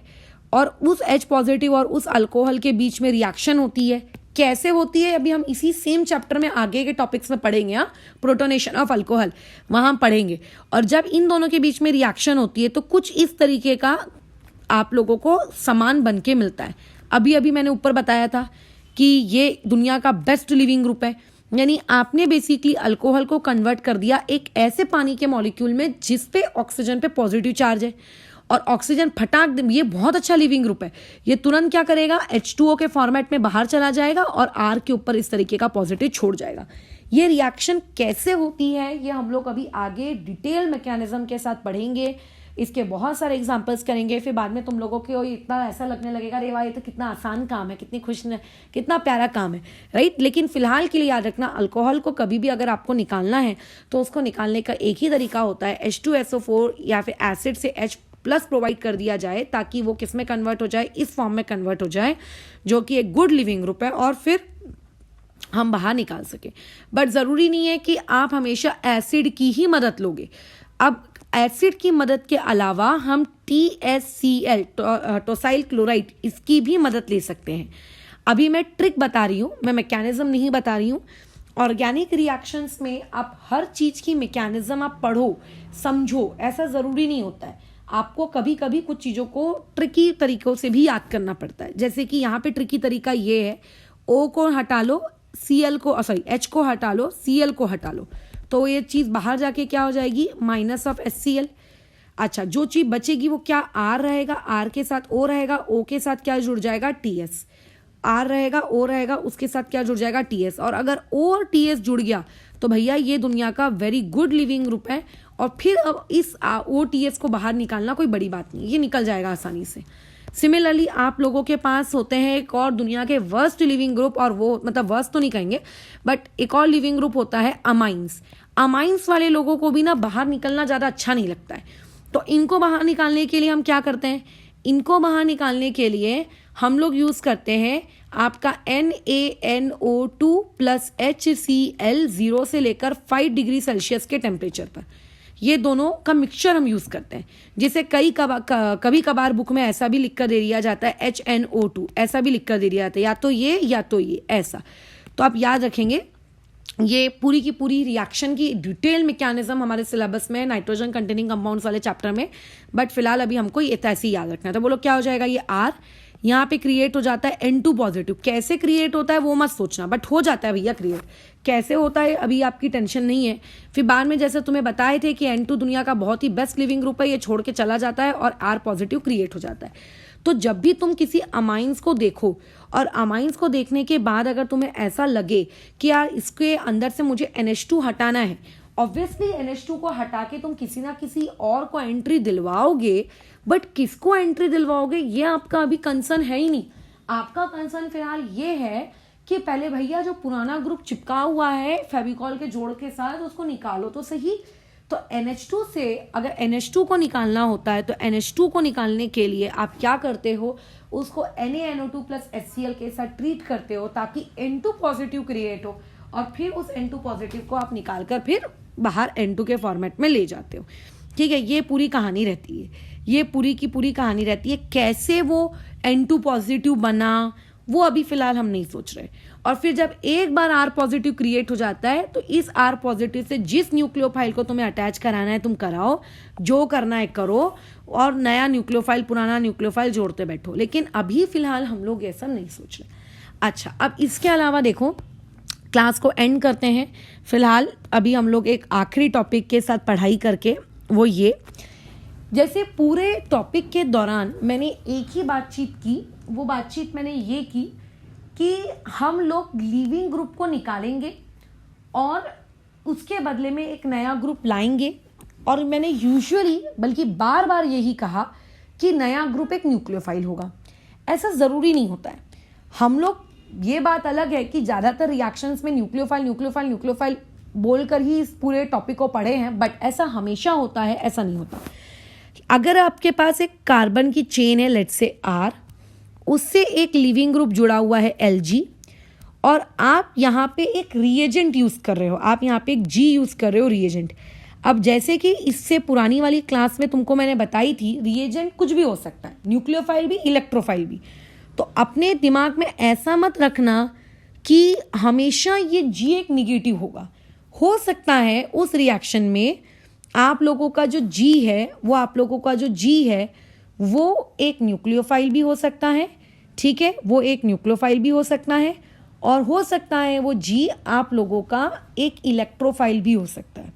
और उस H पॉजिटिव और उस अल्कोहल के बीच में रिएक्शन होती है। कैसे होती है अभी हम इसी सेम चैप्टर में आगे के टॉपिक्स में पढ़ेंगे, प्रोटोनेशन ऑफ अल्कोहल वहाँ पढ़ेंगे। और जब इन दोनों के बीच में रिएक्शन होती है तो कुछ इस तरीके का आप लोगों को सामान बन के मिलता है। अभी मैंने ऊपर बताया था कि ये दुनिया का बेस्ट लिविंग ग्रुप है, यानी आपने बेसिकली अल्कोहल को कन्वर्ट कर दिया एक ऐसे पानी के मॉलिक्यूल में जिस पे ऑक्सीजन पे पॉजिटिव चार्ज है, और ऑक्सीजन फटाक, ये बहुत अच्छा लिविंग ग्रुप है। ये तुरंत क्या करेगा? H2O के फॉर्मेट में बाहर चला जाएगा और R के ऊपर इस तरीके का पॉजिटिव छोड़ जाएगा। ये रिएक्शन कैसे होती है ये हम लोग अभी आगे डिटेल मैकेनिज्म के साथ पढ़ेंगे, इसके बहुत सारे एग्जांपल्स करेंगे। फिर बाद में तुम लोगों को इतना ऐसा लगने लगेगा अरे वाह ये तो कितना आसान काम है, कितना प्यारा काम है, राइट। लेकिन फिलहाल के लिए याद रखना, अल्कोहल को कभी भी अगर आपको निकालना है तो उसको निकालने का एक ही तरीका होता है, H2SO4 या फिर एसिड से H प्लस प्रोवाइड कर दिया जाए ताकि वो किस में कन्वर्ट हो जाए, इस फॉर्म में कन्वर्ट हो जाए जो कि एक गुड लिविंग ग्रुप है, और फिर हम बाहर निकाल सके। बट ज़रूरी नहीं है कि आप हमेशा एसिड की ही मदद लोगे। अब एसिड की मदद के अलावा हम TSCl टोसाइल क्लोराइड इसकी भी मदद ले सकते हैं। अभी मैं ट्रिक बता रही हूँ, मैं मैकेनिज्म नहीं बता रही हूँ। ऑर्गेनिक रिएक्शंस में आप हर चीज़ की मैकेनिज्म आप पढ़ो समझो, ऐसा ज़रूरी नहीं होता है। आपको कभी कभी कुछ चीज़ों को ट्रिकी तरीक़ों से भी याद करना पड़ता है। जैसे कि यहाँ पे ट्रिकी तरीका ये है, O को हटा लो, Cl को H को हटा लो, Cl को हटा लो, तो ये चीज़ बाहर जाके क्या हो जाएगी, माइनस ऑफ HCl। अच्छा, जो चीज़ बचेगी वो क्या, R रहेगा, R के साथ O रहेगा, O के साथ क्या जुड़ जाएगा, TS। R रहेगा, O रहेगा, उसके साथ क्या जुड़ जाएगा, TS। और अगर O और TS जुड़ गया तो भैया ये दुनिया का वेरी गुड लिविंग ग्रुप है। और फिर अब इस OTS को बाहर निकालना कोई बड़ी बात नहीं, ये निकल जाएगा आसानी से। सिमिलरली आप लोगों के पास होते हैं एक और दुनिया के वर्स्ट लिविंग ग्रुप, और वो मतलब वर्स्ट तो नहीं कहेंगे, बट एक और लिविंग ग्रुप होता है अमाइंस। अमाइंस वाले लोगों को भी ना बाहर निकलना ज़्यादा अच्छा नहीं लगता है। तो इनको बाहर निकालने के लिए हम क्या करते हैं, इनको बाहर निकालने के लिए हम लोग यूज़ करते हैं आपका NaNO2 प्लस HCl 0 से लेकर 5 डिग्री सेल्सियस के टेम्परेचर पर। ये दोनों का मिक्सचर हम यूज़ करते हैं, जिसे कभी कभार बुक में ऐसा भी लिख कर दे दिया जाता है HNO2, ऐसा भी लिख कर दे दिया जाता है, या तो ये ऐसा। तो आप याद रखेंगे, ये पूरी की पूरी रिएक्शन की डिटेल मैकेनिज्म हमारे सिलेबस में नाइट्रोजन कंटेनिंग कंपाउंड्स वाले चैप्टर में, बट फिलहाल अभी हमको ये ऐसे ही याद रखना है। तो बोलो क्या हो जाएगा, ये R यहाँ पे क्रिएट हो जाता है N2 पॉजिटिव। कैसे क्रिएट होता है वो मत सोचना, बट हो जाता है भैया क्रिएट। कैसे होता है अभी आपकी टेंशन नहीं है, फिर बाद में जैसे तुम्हें बताए थे कि N2 दुनिया का बहुत ही बेस्ट लिविंग ग्रुप है, ये छोड़ के चला जाता है और R पॉजिटिव क्रिएट हो जाता है। तो जब भी तुम किसी अमाइंस को देखो, और अमाइंस को देखने के बाद अगर तुम्हें ऐसा लगे कि यार इसके अंदर से मुझे NH2 हटाना है, ऑब्वियसली NH2 को हटा के तुम किसी ना किसी और को एंट्री दिलवाओगे, बट किसको एंट्री दिलवाओगे ये आपका अभी कंसर्न है ही नहीं। आपका कंसर्न फिलहाल ये है कि पहले भैया जो पुराना ग्रुप चिपका हुआ है फेविकॉल के जोड़ के साथ उसको निकालो तो सही। तो NH2 से अगर NH2 को निकालना होता है तो NH2 को निकालने के लिए आप क्या करते हो, उसको NaNO2 प्लस HCl के साथ ट्रीट करते हो ताकि N2 पॉजिटिव क्रिएट हो, और फिर उस N2 पॉजिटिव को आप निकाल कर फिर बाहर N2 के फॉर्मेट में ले जाते हो। ठीक है, ये पूरी कहानी रहती है, ये पूरी की पूरी कहानी रहती है। कैसे वो N2 पॉजिटिव बना वो अभी फिलहाल हम नहीं सोच रहे। और फिर जब एक बार R पॉजिटिव क्रिएट हो जाता है तो इस R पॉजिटिव से जिस न्यूक्लियोफाइल को तुम्हें अटैच कराना है तुम कराओ, जो करना है करो, और नया न्यूक्लियोफाइल पुराना न्यूक्लियोफाइल जोड़ते बैठो। लेकिन अभी फिलहाल हम लोग ऐसा नहीं सोच रहे। अच्छा, अब इसके अलावा देखो, क्लास को एंड करते हैं। फिलहाल अभी हम लोग एक आखिरी टॉपिक के साथ पढ़ाई करके, वो ये, जैसे पूरे टॉपिक के दौरान मैंने एक ही बातचीत की, वो बातचीत मैंने ये की कि हम लोग लिविंग ग्रुप को निकालेंगे और उसके बदले में एक नया ग्रुप लाएंगे। और मैंने यूजुअली बल्कि बार बार यही कहा कि नया ग्रुप एक न्यूक्लियोफाइल होगा। ऐसा ज़रूरी नहीं होता है। हम लोग, ये बात अलग है कि ज़्यादातर रिएक्शंस में न्यूक्लियोफाइल बोलकर ही इस पूरे टॉपिक को पढ़े हैं, बट ऐसा हमेशा होता है, ऐसा नहीं होता। अगर आपके पास एक कार्बन की चेन है, लेट्स से R, उससे एक लिविंग ग्रुप जुड़ा हुआ है Lg, और आप यहाँ पे एक रिएजेंट यूज़ कर रहे हो, आप यहाँ पे एक G यूज़ कर रहे हो रिएजेंट। अब जैसे कि इससे पुरानी वाली क्लास में तुमको मैंने बताई थी, रिएजेंट कुछ भी हो सकता है, न्यूक्लियोफाइल भी, इलेक्ट्रोफाइल भी। तो अपने दिमाग में ऐसा मत रखना कि हमेशा ये G एक निगेटिव होगा। हो सकता है उस रिएक्शन में आप लोगों का जो G है, वो एक न्यूक्लियोफाइल भी हो सकता है। ठीक है, वो एक न्यूक्लियोफाइल भी हो सकता है, और हो सकता है वो G आप लोगों का एक इलेक्ट्रोफाइल भी हो सकता है।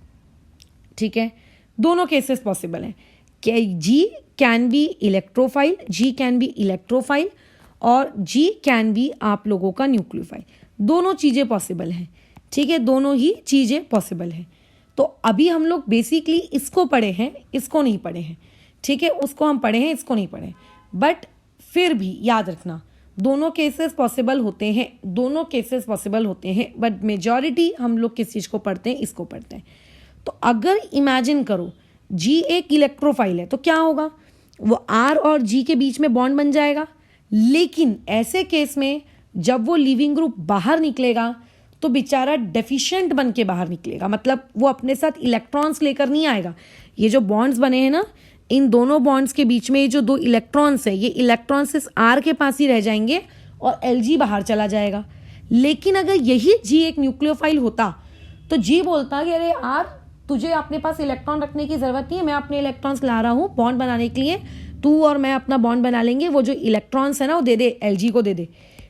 ठीक है, दोनों केसेस पॉसिबल हैं कि G can be electrophile, G can be electrophile, और G कैन बी आप लोगों का न्यूक्लियोफाइल। दोनों चीज़ें पॉसिबल हैं। ठीक है, दोनों ही चीज़ें पॉसिबल हैं। तो अभी हम लोग बेसिकली इसको पढ़े हैं, इसको नहीं पढ़े हैं। ठीक है, उसको हम पढ़े हैं, इसको नहीं पढ़े, बट फिर भी याद रखना दोनों केसेस पॉसिबल होते हैं, बट मेजॉरिटी हम लोग किस चीज़ को पढ़ते हैं, इसको पढ़ते हैं। तो अगर इमेजिन करो G एक इलेक्ट्रोफाइल है तो क्या होगा, वो R और G के बीच में बॉन्ड बन जाएगा। लेकिन ऐसे केस में जब वो लिविंग ग्रुप बाहर निकलेगा तो बेचारा डेफिशिएंट बन के बाहर निकलेगा, मतलब वो अपने साथ इलेक्ट्रॉन्स लेकर नहीं आएगा। ये जो बॉन्ड्स बने हैं ना, इन दोनों बॉन्ड्स के बीच में ये जो 2 इलेक्ट्रॉन्स हैं, ये इलेक्ट्रॉन्स इस R के पास ही रह जाएंगे और Lg बाहर चला जाएगा। लेकिन अगर यही जी एक न्यूक्लियोफाइल होता तो जी बोलता कि अरे यार तुझे अपने पास इलेक्ट्रॉन रखने की जरूरत नहीं है, मैं अपने इलेक्ट्रॉन्स ला रहा हूँ बॉन्ड बनाने के लिए, तू और मैं अपना बॉन्ड बना लेंगे, वो जो इलेक्ट्रॉन्स है ना वो दे दे एलजी को दे दे,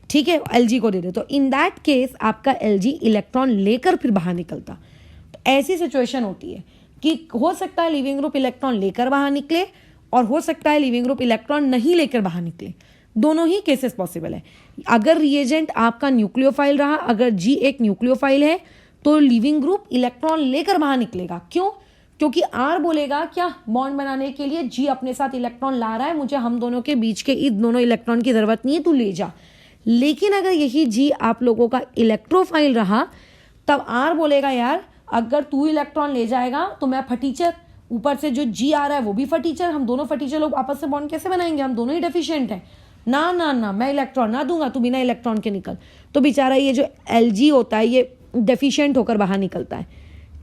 ठीक है, एलजी को दे दे। तो इन दैट केस आपका एलजी इलेक्ट्रॉन लेकर फिर बाहर निकलता। तो ऐसी सिचुएशन होती है कि हो सकता है लिविंग ग्रुप इलेक्ट्रॉन लेकर बाहर निकले और हो सकता है लिविंग ग्रुप इलेक्ट्रॉन नहीं लेकर बाहर निकले, दोनों ही केसेस पॉसिबल है। अगर रिएजेंट आपका न्यूक्लियोफाइल रहा, अगर जी एक न्यूक्लियोफाइल है तो लिविंग ग्रुप इलेक्ट्रॉन लेकर बाहर निकलेगा। क्यों? क्योंकि आर बोलेगा क्या बॉन्ड बनाने के लिए जी अपने साथ इलेक्ट्रॉन ला रहा है, मुझे हम दोनों के बीच के इन दोनों इलेक्ट्रॉन की जरूरत नहीं है, तू ले जा। लेकिन अगर यही जी आप लोगों का इलेक्ट्रोफाइल रहा तब आर बोलेगा यार अगर तू इलेक्ट्रॉन ले जाएगा तो मैं फटीचर, ऊपर से जो जी आ रहा है वो भी फटीचर, हम दोनों फटीचर लोग आपस से बॉन्ड कैसे बनाएंगे, हम दोनों ही डेफिशिएंट हैं। ना ना ना, मैं इलेक्ट्रॉन ना दूंगा, तू बिना इलेक्ट्रॉन के निकल। तो बेचारा ये जो एलजी होता है ये डेफिशिएंट होकर बाहर निकलता है,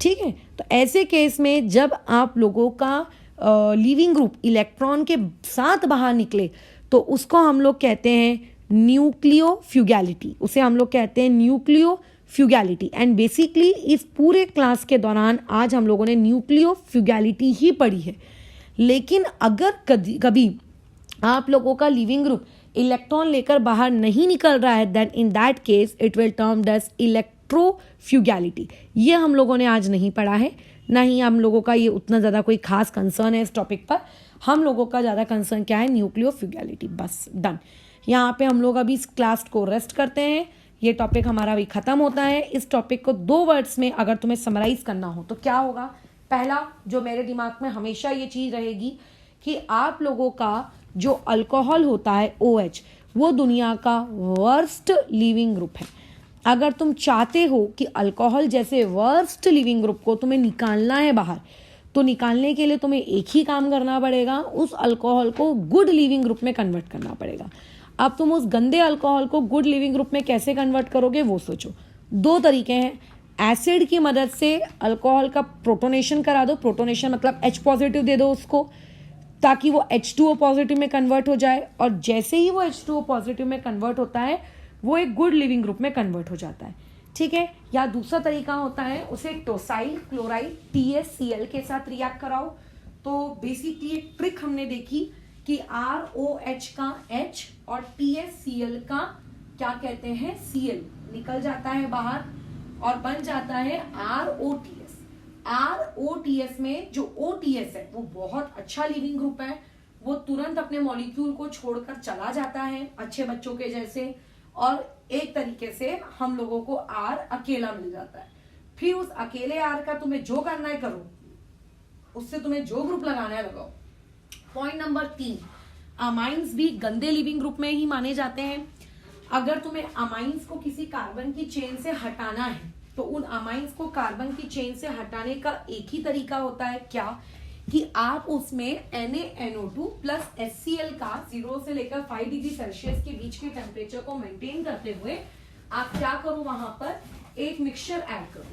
ठीक है। तो ऐसे केस में जब आप लोगों का लिविंग ग्रुप इलेक्ट्रॉन के साथ बाहर निकले तो उसको हम लोग कहते हैं न्यूक्लियोफ्यूगैलिटी, उसे हम लोग कहते हैं न्यूक्लियोफ्यूगैलिटी। एंड बेसिकली इस पूरे क्लास के दौरान आज हम लोगों ने न्यूक्लियोफ्यूगैलिटी ही पढ़ी है। लेकिन अगर कभी आप लोगों का लिविंग ग्रुप इलेक्ट्रॉन लेकर बाहर नहीं निकल रहा है then in that case it will termed as electrofugality. ये हम लोगों ने आज नहीं पढ़ा है, ना ही हम लोगों का ये उतना ज़्यादा कोई खास कंसर्न है इस टॉपिक पर। हम लोगों का ज़्यादा कंसर्न क्या है, न्यूक्लियोफ्यूगैलिटी। बस डन। यहाँ पे हम लोग अभी इस क्लास को रेस्ट करते हैं, ये टॉपिक हमारा अभी खत्म होता है। इस टॉपिक को 2 वर्ड्स में अगर तुम्हें समराइज करना हो तो क्या होगा? पहला जो मेरे दिमाग में हमेशा ये चीज़ रहेगी कि आप लोगों का जो अल्कोहल होता है OH वो दुनिया का वर्स्ट लिविंग ग्रुप है। अगर तुम चाहते हो कि अल्कोहल जैसे वर्स्ट लिविंग ग्रुप को तुम्हें निकालना है बाहर, तो निकालने के लिए तुम्हें एक ही काम करना पड़ेगा, उस अल्कोहल को गुड लिविंग ग्रुप में कन्वर्ट करना पड़ेगा। अब तुम उस गंदे अल्कोहल को गुड लिविंग ग्रुप में कैसे कन्वर्ट करोगे वो सोचो। 2 तरीके हैं। एसिड की मदद से अल्कोहल का प्रोटोनेशन करा दो, प्रोटोनेशन मतलब H पॉजिटिव दे दो उसको, ताकि वो H2O पॉजिटिव में कन्वर्ट हो जाए, और जैसे ही वो H2O पॉजिटिव में कन्वर्ट होता है वो एक गुड लिविंग ग्रुप में कन्वर्ट हो जाता है, ठीक है। या दूसरा तरीका होता है उसे टोसाइल क्लोराइड TSCl के साथ रिएक्ट कराओ। तो बेसिकली एक ट्रिक हमने देखी कि ROH का H और TSCl का क्या कहते हैं Cl निकल जाता है बाहर और बन जाता है ROTS। ROTS में जो OTS है वो बहुत अच्छा लिविंग ग्रुप है, वो तुरंत अपने मॉलिक्यूल को छोड़कर चला जाता है अच्छे बच्चों के जैसे, और एक तरीके से हम लोगों को R अकेला मिल जाता है। फिर उस अकेले R का तुम्हें जो करना है करो, उससे तुम्हें जो ग्रुप लगाना है लगाओ। पॉइंट नंबर 3, अमाइंस भी गंदे लिविंग ग्रुप में ही माने जाते हैं। अगर तुम्हें अमाइंस को किसी कार्बन की चेन से हटाना है तो उन अमाइंस को कार्बन की चेन से हटाने का एक ही तरीका होता है, क्या कि आप उसमें NaNO2 प्लस HCl का 0 से लेकर 5 डिग्री सेल्सियस के बीच के टेम्परेचर को मेंटेन करते हुए आप क्या करो, वहां पर एक मिक्सचर ऐड करो।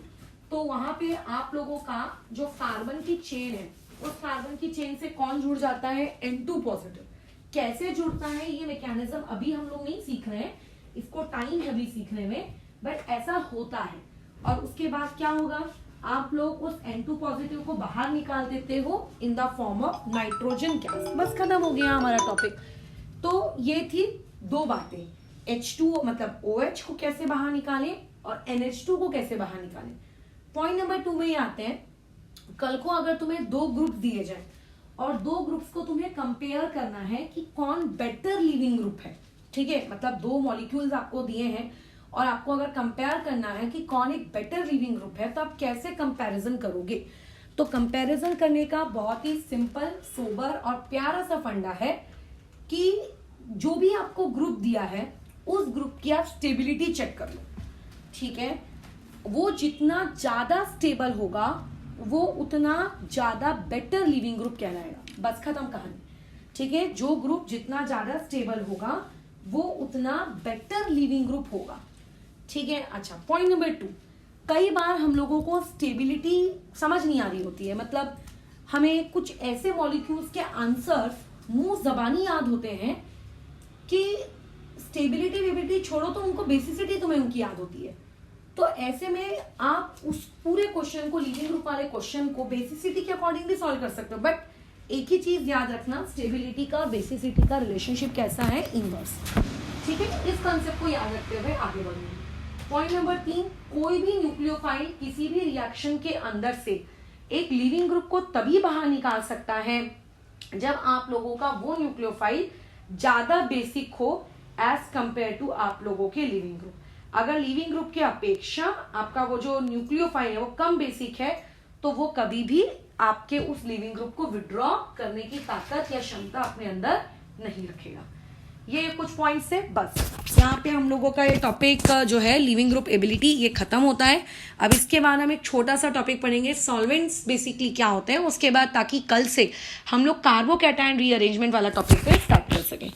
तो वहां पे आप लोगों का जो कार्बन की चेन है उस कार्बन की चेन से कौन जुड़ जाता है, N2 पॉजिटिव। कैसे जुड़ता है ये मैकेनिज्म अभी हम लोग नहीं सीख रहे हैं, इसको टाइम है अभी सीखने में, बट ऐसा होता है। और उसके बाद क्या होगा, आप लोग उस N2 पॉजिटिव को बाहर निकाल देते हो in the form of nitrogen gas. बस खत्म हो गया हमारा टॉपिक। तो ये थी 2 बातें, H2O मतलब OH को कैसे बाहर निकालें और NH2 को कैसे बाहर निकालें। पॉइंट नंबर 2 में आते हैं, कल को अगर तुम्हें 2 ग्रुप दिए जाए और 2 ग्रुप्स को तुम्हें कंपेयर करना है कि कौन बेटर लिविंग ग्रुप है, ठीक है, मतलब 2 मॉलिक्यूल्स आपको दिए हैं और आपको अगर कंपेयर करना है कि कौन एक बेटर लिविंग ग्रुप है, तो आप कैसे कंपैरिजन करोगे। तो कंपैरिजन करने का बहुत ही सिंपल, सोबर और प्यारा सा फंडा है कि जो भी आपको ग्रुप दिया है उस ग्रुप की आप स्टेबिलिटी चेक कर लो, ठीक है। वो जितना ज्यादा स्टेबल होगा वो उतना ज्यादा बेटर लिविंग ग्रुप कहलाएगा। बस खत्म कहानी, ठीक है। जो ग्रुप जितना ज्यादा स्टेबल होगा वो उतना बेटर लिविंग ग्रुप होगा, ठीक है। अच्छा, पॉइंट नंबर 2, कई बार हम लोगों को स्टेबिलिटी समझ नहीं आ रही होती है, मतलब हमें कुछ ऐसे मॉलिक्यूल्स के आंसर्स मुंह जबानी याद होते हैं कि स्टेबिलिटी वेबिलिटी छोड़ो तो उनको बेसिसिटी तुम्हें उनकी याद होती है। तो ऐसे में आप उस पूरे क्वेश्चन को, लीविंग ग्रुप वाले क्वेश्चन को बेसिसिटी के अकॉर्डिंग भी सॉल्व कर सकते हो। बट एक ही चीज याद रखना, स्टेबिलिटी का बेसिसिटी का रिलेशनशिप कैसा है, इनवर्स। ठीक है, इस कंसेप्ट को याद रखते हुए आगे बढ़ेंगे। पॉइंट नंबर 3, कोई भी न्यूक्लियोफाइल किसी भी रिएक्शन के अंदर से एक लिविंग ग्रुप को तभी बाहर निकाल सकता है जब आप लोगों का वो न्यूक्लियोफाइल ज्यादा बेसिक हो एज कंपेयर टू आप लोगों के लिविंग ग्रुप। अगर लिविंग ग्रुप की अपेक्षा आपका वो जो न्यूक्लियोफाइल है वो कम बेसिक है, तो वो कभी भी आपके उस लिविंग ग्रुप को विड्रॉ करने की ताकत या क्षमता अपने अंदर नहीं रखेगा। ये कुछ पॉइंट्स है, बस यहाँ पे हम लोगों का ये टॉपिक जो है लिविंग ग्रुप एबिलिटी ये खत्म होता है। अब इसके बाद हम एक छोटा सा टॉपिक पढ़ेंगे, सॉल्वेंट्स बेसिकली क्या होते हैं उसके बाद, ताकि कल से हम लोग कार्बोकैटायन रीअरेंजमेंट वाला टॉपिक पे स्टार्ट कर सकें।